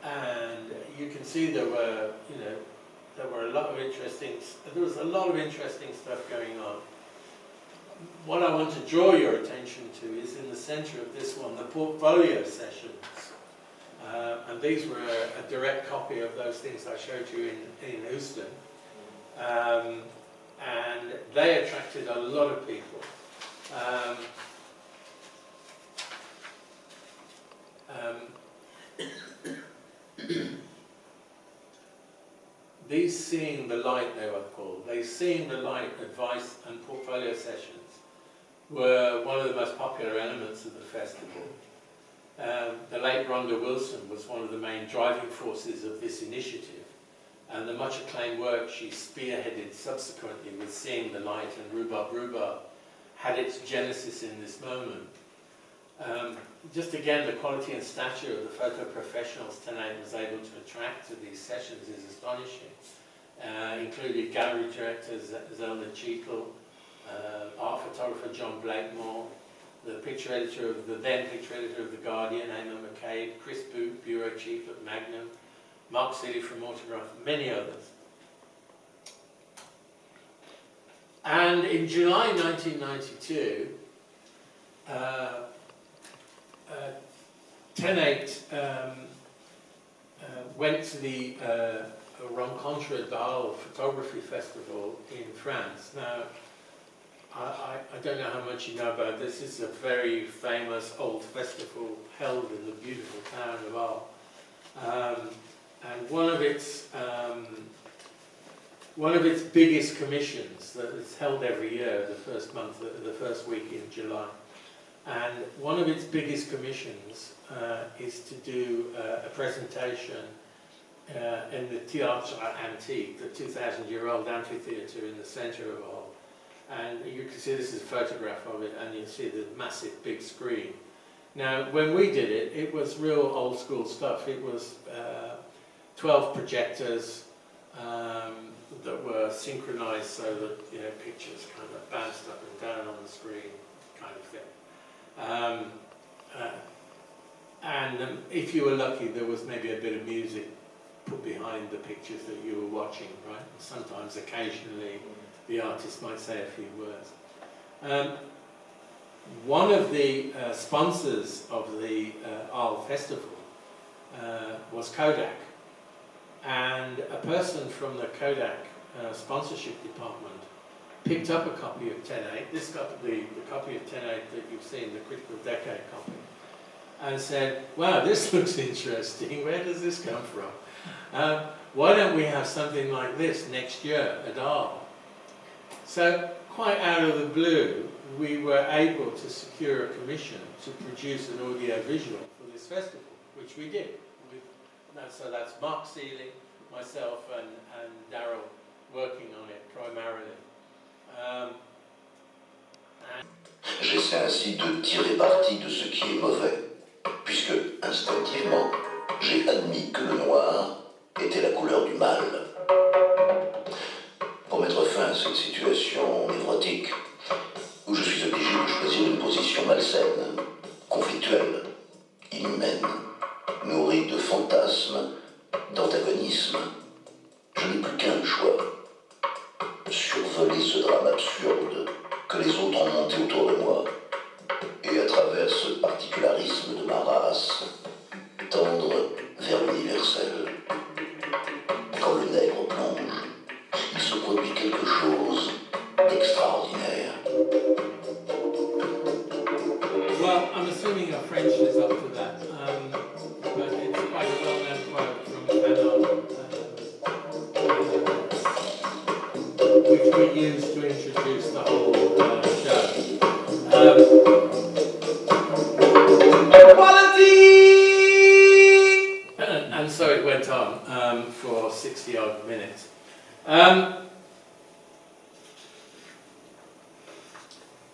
And you can see there were, you know, there was a lot of interesting stuff going on. What I want to draw your attention to is in the centre of this one, the portfolio sessions. And these were a direct copy of those things I showed you in Houston. And they attracted a lot of people. These Seeing the Light, they were called. These Seeing the Light advice and portfolio sessions were one of the most popular elements of the festival. The late Rhonda Wilson was one of the main driving forces of this initiative, and the much acclaimed work she spearheaded subsequently with Seeing the Light and Rhubarb had its genesis in this moment. Just again, the quality and stature of the photo professionals Tenate was able to attract to these sessions is astonishing. Included gallery director Zelda Cheetle, art photographer John Blakemore, the picture editor of then picture editor of The Guardian, Eamon McCabe, Chris Boot, bureau chief at Magnum, Mark Seeley from Autograph, many others. And in July 1992, Tenate went to the Rencontre d'Arles Photography Festival in France. Now, I don't know how much you know about this. It's a very famous old festival held in the beautiful town of Hull. And one of its biggest commissions that is held every year, the first week in July. And one of its biggest commissions is to do a presentation in the Centrala Antique, the 2,000-year-old amphitheatre in the centre of Hull. And you can see this is a photograph of it, and you see the massive big screen. Now, when we did it, it was real old school stuff. It was 12 projectors that were synchronized so that pictures kind of bounced up and down on the screen, kind of thing. And if you were lucky, there was maybe a bit of music put behind the pictures that you were watching, right? Sometimes, occasionally, the artist might say a few words. One of the sponsors of the Arles Festival was Kodak, and a person from the Kodak sponsorship department picked up a copy of 10.8, the copy of 10.8 that you've seen, the Critical Decade copy, and said, wow, this looks interesting, where does this come from? Why don't we have something like this next year at Arles? So, quite out of the blue, we were able to secure a commission to produce an audio-visual for this festival, which we did. So that's Mark Seeley, myself, and Darryl working on it primarily. J'essaie ainsi de tirer parti de ce qui est mauvais, puisque, instinctivement, j'ai admis que le noir était la couleur du mal. Pour mettre fin à cette situation névrotique, où je suis obligé de choisir une position malsaine, conflictuelle, inhumaine, nourrie de fantasmes, d'antagonisme, je n'ai plus qu'un choix. Survoler ce drame absurde que les autres ont monté autour de moi, et à travers ce particularisme de ma race, tendre vers l'universel. Quand le nègre plonge, il se produit quelque chose d'extraordinaire. Well, I'm assuming your French is up to that, but it's quite a well-known quote from Fanon, which we use to introduce the whole show. Quality! And so it went on for 60-odd minutes.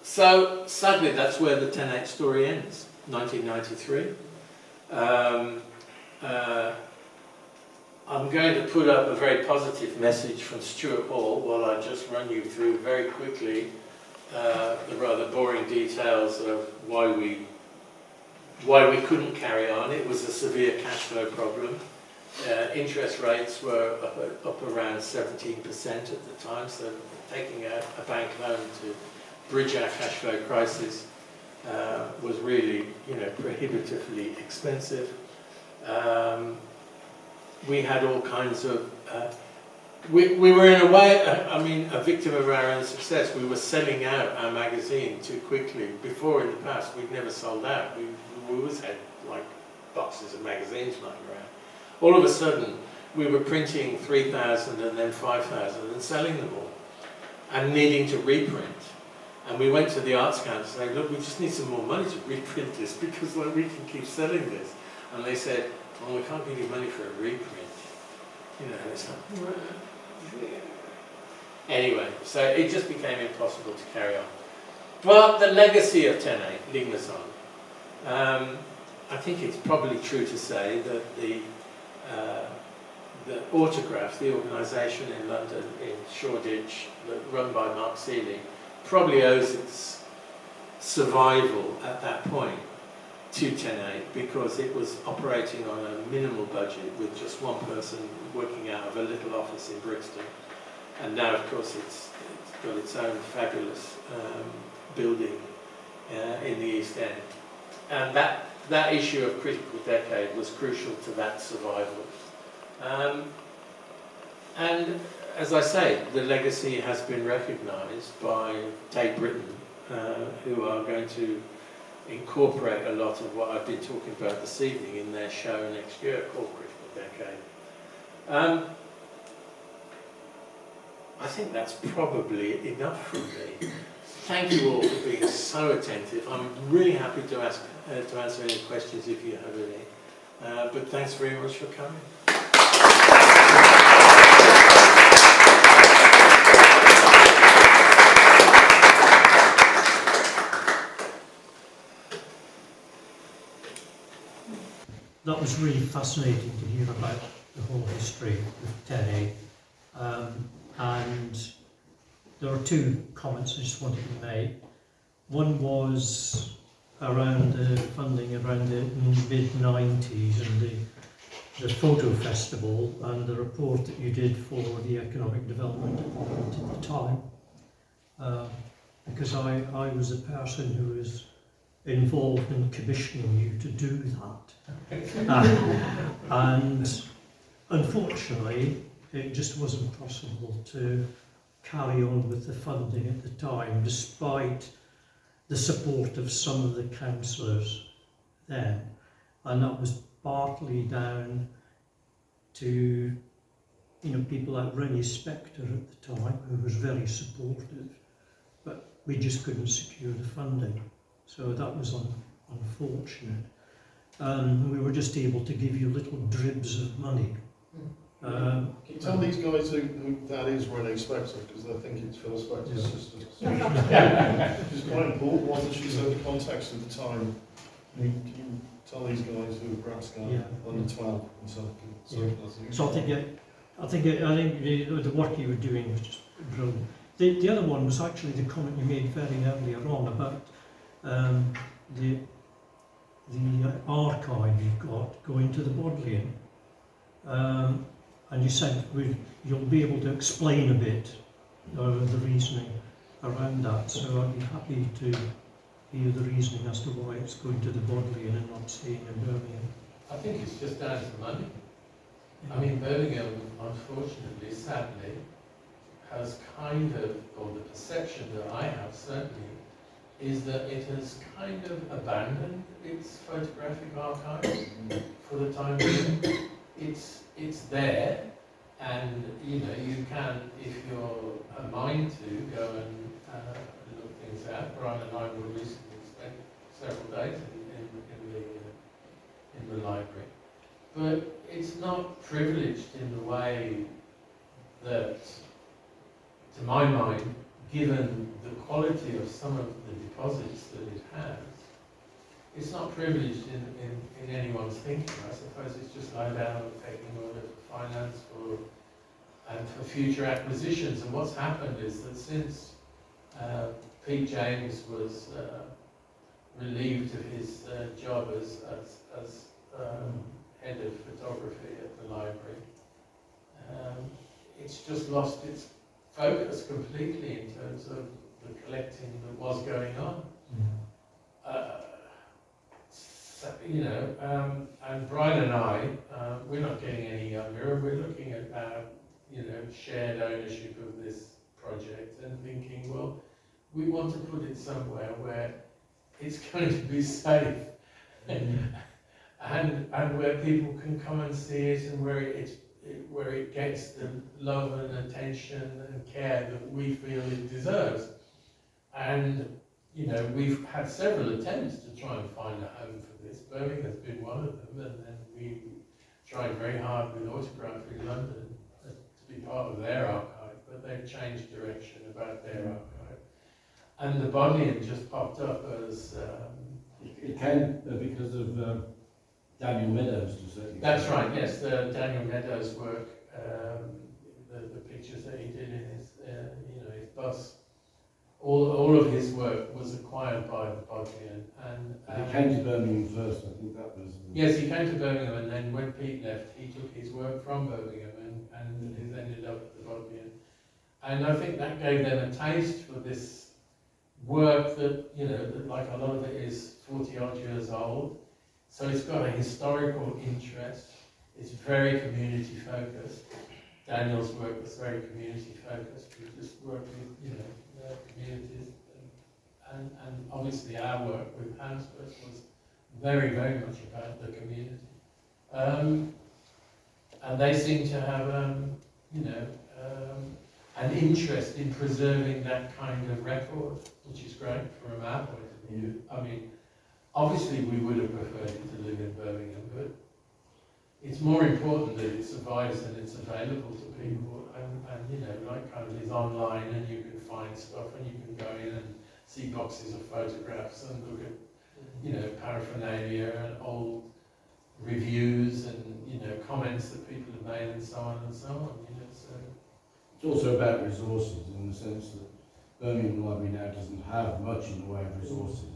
So, sadly, that's where the 10.8 story ends, 1993. I'm going to put up a very positive message from Stuart Hall while I just run you through very quickly the rather boring details of why we couldn't carry on. It was a severe cash flow problem. Interest rates were up around 17% at the time, so taking a bank loan to bridge our cash flow crisis was really, prohibitively expensive. We had all kinds of. We were in a way, a victim of our own success. We were selling out our magazine too quickly. Before, in the past, we'd never sold out. We always had like boxes of magazines lying around. All of a sudden, we were printing 3,000 and then 5,000 and selling them all, and needing to reprint. And we went to the Arts Council saying, look, we just need some more money to reprint this because we can keep selling this. And they said, well, we can't give you money for a reprint. It's like, anyway, so it just became impossible to carry on. Well, the legacy of 10.8 lingers on. I think it's probably true to say that the Autograph, the organisation in London, in Shoreditch, run by Mark Seeley, probably owes its survival at that point to 10.8 because it was operating on a minimal budget with just one person working out of a little office in Brixton. And now, of course, it's got its own fabulous building in the East End. And that issue of Critical Decade was crucial to that survival. And as I say, the legacy has been recognised by Tate Britain, who are going to incorporate a lot of what I've been talking about this evening in their show next year called Critical Decade. I think that's probably enough from me. Thank you all for being so attentive. I'm really happy to answer any questions if you have any. But thanks very much for coming. That was really fascinating to hear about the whole history of 10A. And there are two comments I just wanted to make. One was around the funding around the mid-90s and the photo festival and the report that you did for the Economic Development Department at the time. Because I was a person who was involved in commissioning you to do that. And unfortunately, it just wasn't possible to carry on with the funding at the time, despite the support of some of the councillors then. And that was partly down to people like Rennie Spector at the time, who was very supportive, but we just couldn't secure the funding. So that was unfortunate. We were just able to give you little dribs of money. Tell these guys who that is Renee Spector, because I think it's Phil Spector's sister. It's quite important, wasn't she? So the context of the time. Can you tell these guys who are perhaps under 12 and so? So I think the work you were doing was just brilliant. The other one was actually the comment you made very earlier on about the archive you've got going to the Bodleian. And you said you'll be able to explain a bit the reasoning around that. So I'd be happy to hear the reasoning as to why it's going to the Bodleian and not staying in Birmingham. I think it's just down to money. I mean, Birmingham, unfortunately, sadly, has kind of, or the perception that I have certainly, is that it has kind of abandoned its photographic archive for the time being. It's there, and you can, if you're a mind to, go and look things out. Brian and I were recently spent several days in the library, but it's not privileged in the way that, to my mind, given the quality of some of the deposits that it has, it's not privileged in anyone's thinking. I suppose it's just laid down on the pecking order for finance and for future acquisitions. And what's happened is that since Pete James was relieved of his job as head of photography at the library, it's just lost its focus completely in terms of the collecting that was going on. And Brian and I, we're not getting any younger, and we're looking at shared ownership of this project and thinking, well, we want to put it somewhere where it's going to be safe and where people can come and see it, and where it gets the love and attention and care that we feel it deserves. And we've had several attempts to try and find a home for this. Birmingham's been one of them, and then we tried very hard with Autography London to be part of their archive, but they've changed direction about their archive. And the Bodleian just popped up as... it came because of Daniel Meadows, to say. That's right, yes, the Daniel Meadows work, the pictures that he did in his, his bus. All of his work was acquired by the Bodleian, and he came to Birmingham first. I think that was. Yes, he came to Birmingham, and then when Pete left, he took his work from Birmingham and it ended up at the Bodleian. And I think that gave them a taste for this work that that, like a lot of it is 40 odd years old. So it's got a historical interest. It's very community focused, Daniel's work was very community focused. We just worked with, the communities, and obviously our work with Hansworth was very, very much about the community. And they seem to have, an interest in preserving that kind of record, which is great from our point of view. I mean, obviously we would have preferred it to live in Birmingham, but it's more important that it survives and it's available to people, and like kind of is online, and you can find stuff, and you can go in and see boxes of photographs and look at, paraphernalia and old reviews and, comments that people have made and so on and so on, so. It's also about resources, in the sense that Birmingham Library now doesn't have much in the way of resources,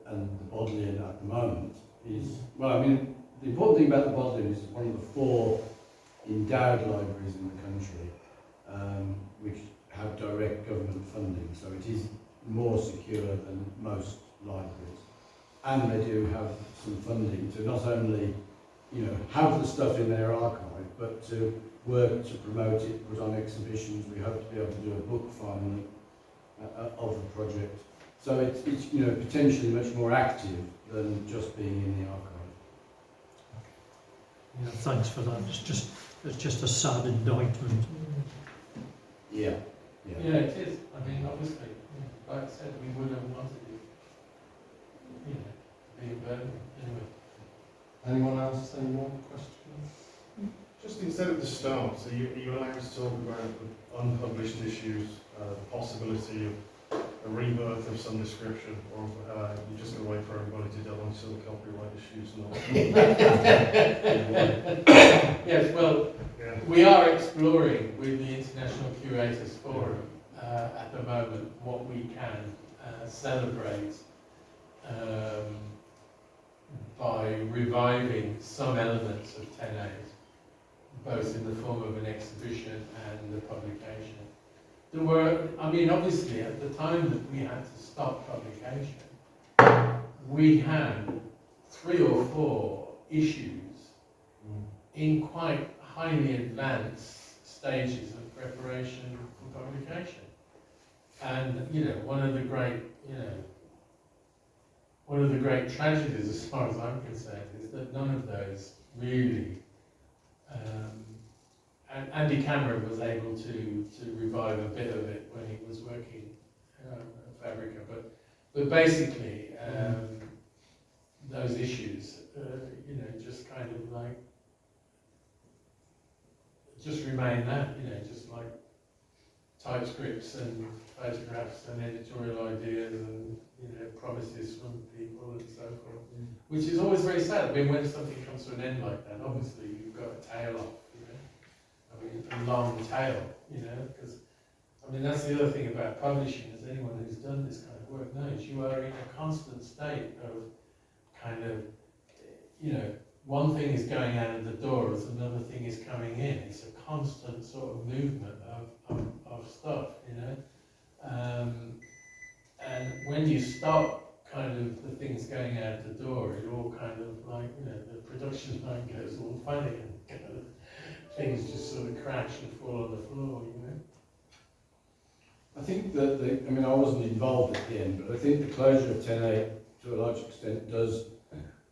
and the Bodleian at the moment is, well, I mean, the important thing about the Bodleian is it's one of the 4 endowed libraries in the country, which have direct government funding, so it is more secure than most libraries. And they do have some funding to not only, have the stuff in their archive, but to work to promote it, put on exhibitions. We hope to be able to do a book finally of the project. So it's potentially much more active than just being in the archive. Yeah, thanks for that. It's just a sad indictment. Yeah. Yeah, it is. I mean, obviously, like I said, we would have wanted it, to be in Birmingham. Anyway. Anyone else, any more questions? Just instead of the start, are you allowed to talk about the unpublished issues, the possibility of a rebirth of some description, or you're just going to wait for everybody to delve into the copyright issues and all? Yes, well, we are exploring with the International Curators Forum at the moment what we can celebrate by reviving some elements of 10A, both in the form of an exhibition and the publication. There were, I mean, obviously at the time that we had to stop publication, we had 3 or 4 issues in quite highly advanced stages of preparation for publication. And, one of the great tragedies, as far as I'm concerned, is that none of those really, and Andy Cameron was able to revive a bit of it when he was working at Fabrica, but basically those issues, just kind of like, just remain that, just like typescripts and photographs and editorial ideas and, promises from people and so forth, which is always very sad. I mean, when something comes to an end like that, obviously you've got a tail off, I mean, a long tail, because, I mean, that's the other thing about publishing, as anyone who's done this kind of work knows, you are in a constant state of kind of, one thing is going out of the door as another thing is coming in. It's a constant sort of movement of stuff, and when you stop kind of the things going out the door, it all kind of like, the production line goes all funny and kind of things just sort of crash and fall on the floor, I think that, I wasn't involved at the end, but I think the closure of 10A to a large extent does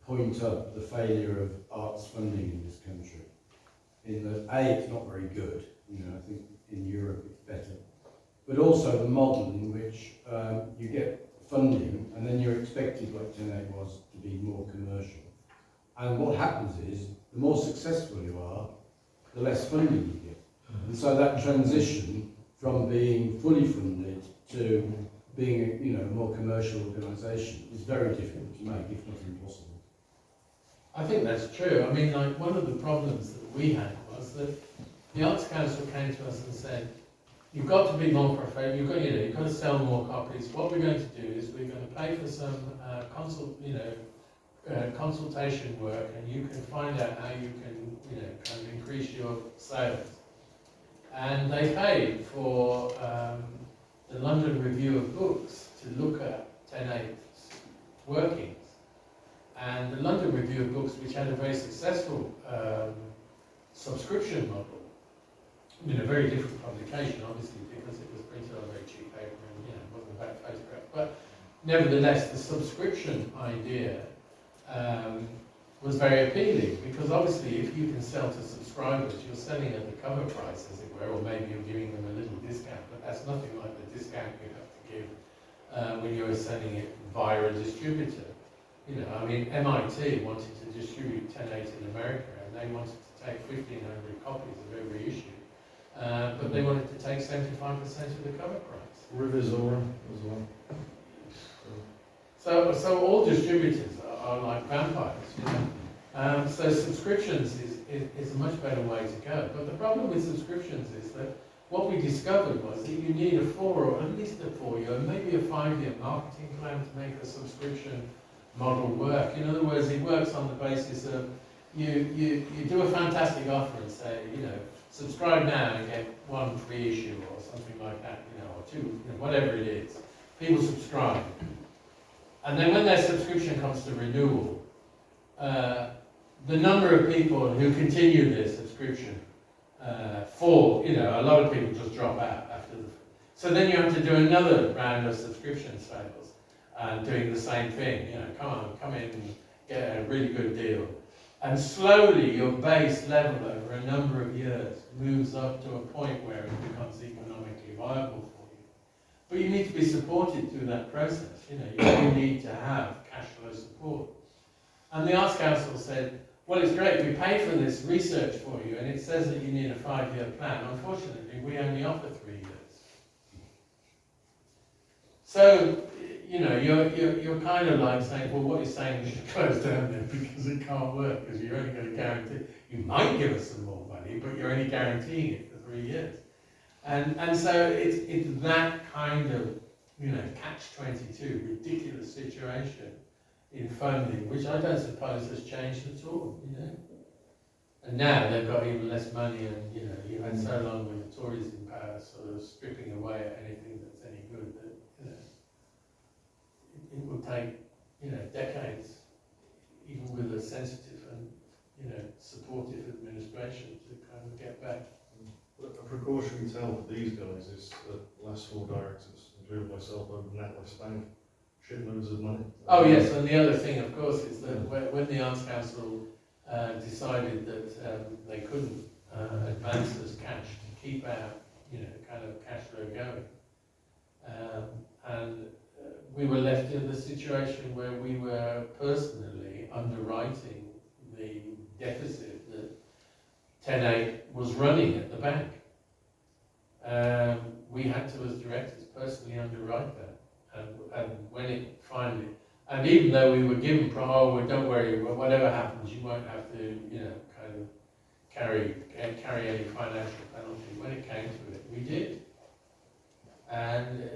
point up the failure of arts funding in this country. In that, A, it's not very good, I think in Europe it's better, but also the model in which you get funding and then you're expected, like 10A was, to be more commercial. And what happens is, the more successful you are, the less funding you get. And so that transition from being fully funded to being a more commercial organisation is very difficult to make, if not impossible. I think that's true. I mean, like, one of the problems that we had was that the Arts Council came to us and said, you've got to be more professional, you've got to sell more copies. What we're going to do is we're going to pay for some consultation work, and you can find out how you can, kind of increase your sales. And they paid for the London Review of Books to look at 10/8's workings. And the London Review of Books, which had a very successful subscription model, very different publication, obviously, because it was printed on very cheap paper and, it wasn't about photographs. But nevertheless, the subscription idea was very appealing, because obviously if you can sell to subscribers, you're selling at the cover price, as it were, or maybe you're giving them a little discount, but that's nothing like the discount you have to give when you're selling it via a distributor. MIT wanted to distribute 10/8 in America, and they wanted to take 1,500 copies of every issue, but they wanted to take 75% of the cover price. Revisora as well. So all distributors are like vampires, So subscriptions is a much better way to go. But the problem with subscriptions is that what we discovered was that you need a 4 or at least a 4-year, maybe a 5-year marketing plan to make a subscription model work. In other words, it works on the basis of you do a fantastic offer and say, subscribe now and get 1 free issue or something like that, or 2, whatever it is. People subscribe. And then when their subscription comes to renewal, the number of people who continue their subscription fall. A lot of people just drop out after the... So then you have to do another round of subscription sales and doing the same thing. Come in and get a really good deal. And slowly your base level over a number of years moves up to a point where it becomes economically viable for you. But you need to be supported through that process. You need to have cash flow support. And the Arts Council said, well, it's great, we pay for this research for you, and it says that you need a 5-year plan. Unfortunately, we only offer 3 years. So, you're kind of like saying, well, what you're saying is you should close down then because it can't work, because you're only going to guarantee, you might give us some more money, but you're only guaranteeing it for 3 years. And so it's that kind of, catch-22, ridiculous situation in funding, which I don't suppose has changed at all, And now they've got even less money, and you had so long with the Tories in power, sort of stripping away at anything that's any good that it would take decades, even with a sensitive and supportive administration, to kind of get back. A precautionary tale for these guys is that the last 4 directors, including myself, opened NatWest Bank, shitloads of money. Oh yes, and the other thing, of course, is that when the Arts Council decided that they couldn't advance us cash to keep our, kind of cash flow going, and we were left in the situation where we were personally underwriting the deficit that 10/8 was running at the bank. We had to, as directors, personally underwrite that. And when it finally, and even though we were given, well, don't worry, whatever happens, you won't have to, kind of carry any financial penalty. When it came to it, we did. And,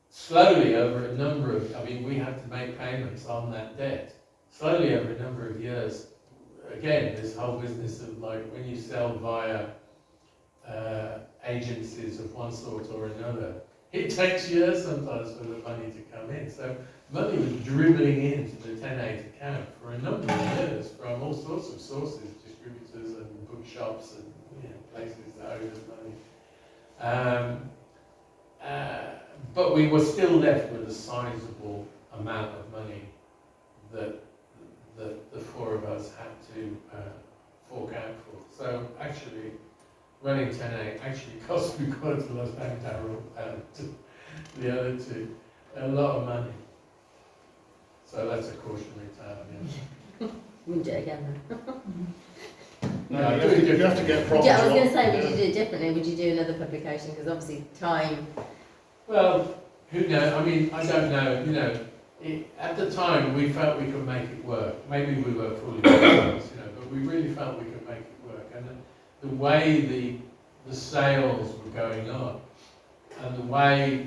slowly over a number of, we had to make payments on that debt. Slowly over a number of years, again, this whole business of when you sell via agencies of one sort or another, it takes years sometimes for the money to come in. So money was dribbling into the 10/8 account for a number of years from all sorts of sources, distributors and bookshops and places that owed us money. But we were still left with a sizable amount of money that the 4 of us had to fork out for. So actually, running 10/8 actually cost me quite a lot, and Darryl and the other 2 a lot of money. So that's a cautionary tale. Yeah. Wouldn't do it again then. No, you have to get proper. Yeah, I was going to say, would you do it differently? Would you do another publication? Because obviously time. Well, who knows? I don't know. At the time, we felt we could make it work. Maybe we were fully convinced, but we really felt we could make it work. And the way the sales were going on, and the way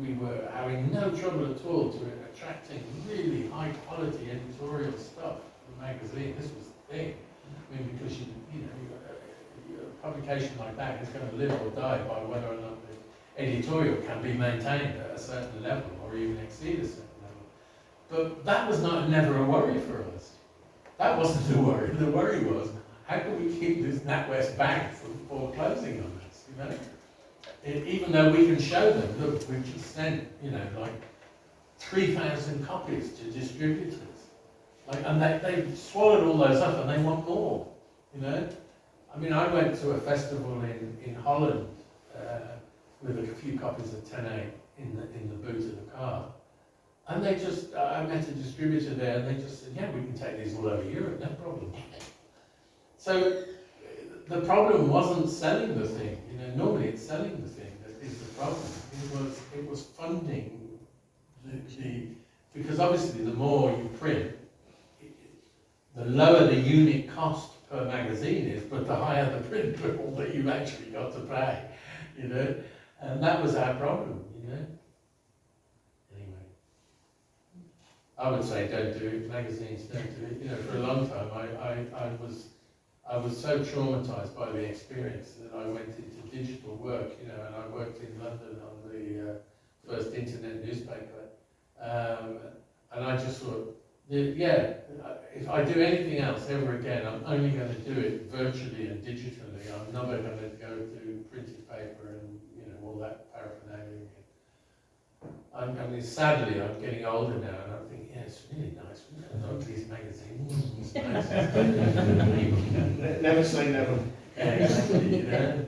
we were having no trouble at all to attracting really high quality editorial stuff for the magazine. This was the thing. Because a publication like that is going to live or die by whether or not the editorial can be maintained at a certain level or even exceed a certain level. But that was never a worry for us. That wasn't the worry. The worry was, how can we keep this NatWest Bank from foreclosing on us, you know? Even though we can show them, look, we've just sent, you know, like 3,000 copies to distributors. Like, and they swallowed all those up and they want more, you know? I mean, I went to a festival in Holland with a few copies of 10.8 in the boot of the car. And they just, I met a distributor there and they just said, yeah, we can take these all over Europe, no problem. So the problem wasn't selling the thing, you know, normally it's selling the thing that is the problem. It was funding because obviously the more you print, the lower the unit cost per magazine is, but the higher the print bill that you've actually got to pay, you know, and that was our problem, you know. Anyway, I would say don't do it, magazines don't do it, you know, for a long time I was so traumatized by the experience that I went into digital work, you know, and I worked in London on the first internet newspaper, and I just thought, yeah, if I do anything else ever again, I'm only going to do it virtually and digitally. I'm never going to go to printed paper and, you know, all that paraphernalia again. I mean, sadly, I'm getting older now, and I'm thinking, yeah, it's really nice. I love these magazines. It's nice. Never say never. Yeah, exactly. You know,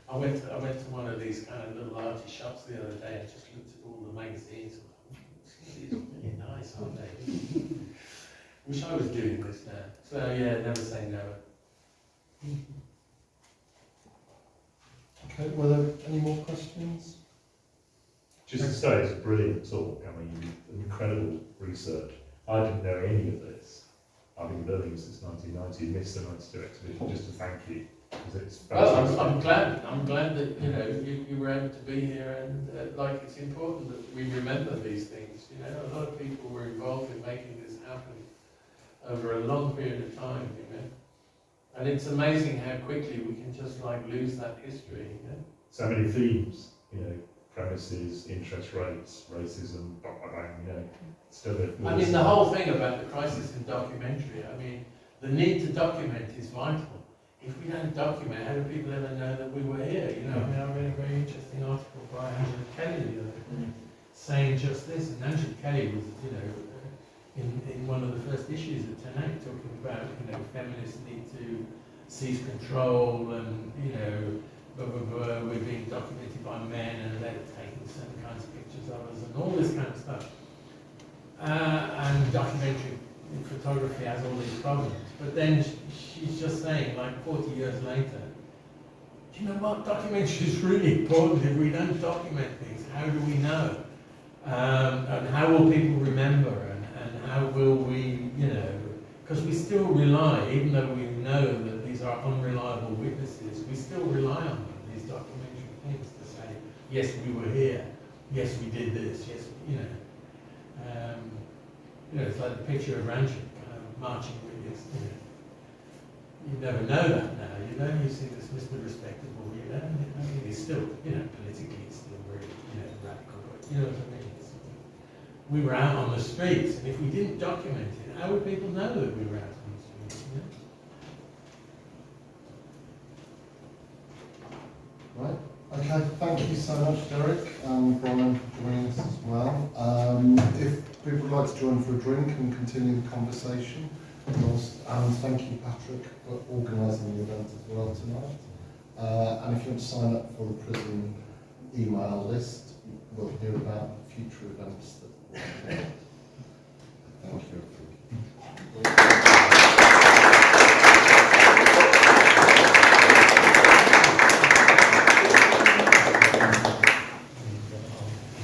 I went to one of these kind of little arty shops the other day and just looked at all the magazines. And thought, these are really nice, aren't they? Wish I was doing this now. So yeah, never say never. Okay, were there any more questions? Just to say, it's a brilliant talk. I mean, incredible research. I didn't know any of this. I've been in Birmingham since 1990, missed the 92 exhibition, just to thank you. It's Well, I'm glad that, you know, you were able to be here, and like, it's important that we remember these things. You know, a lot of people were involved in making this happen over a long period of time, you know. And it's amazing how quickly we can just like lose that history, you know. So many themes, you know, premises, interest rates, racism, bang, bang, bang, you know. Still I mean, the whole thing about the crisis in documentary, I mean, the need to document is vital. If we don't document, how do people ever know that we were here? You know, I mean, I read a very interesting article by Angela Kelly the other day saying just this, and Angela Kelly was, you know, in one of the first issues of 10.8 talking about, you know, feminists need to seize control and, you know, blah, blah, blah, we're being documented by men and they're taking certain kinds of pictures of us and all this kind of stuff. And documentary photography has all these problems. But then she's just saying, like 40 years later, do you know what, documentary is really important. If we don't document things, how do we know? And how will people remember? And how will we, you know, because we still rely, even though we know that these are unreliable witnesses, we still rely on them, these documentary things, to say, yes, we were here, yes, we did this, yes, you know. You know, it's like the picture of Ranjit kind of marching with his, you know. You never know that now, you know, you see this Mr. Respectable, you know, I mean, he's still, you know, politically he's still very, you know, radical, but you know what I mean? We were out on the streets, and if we didn't document it, how would people know that we were out on the streets, you know? Right. Okay, thank you so much, Derek, and Brian, for joining us as well. If people would like to join for a drink and continue the conversation, and thank you, Patrick, for organising the event as well tonight. And if you want to sign up for the Prism email list, we'll hear about future events that we'll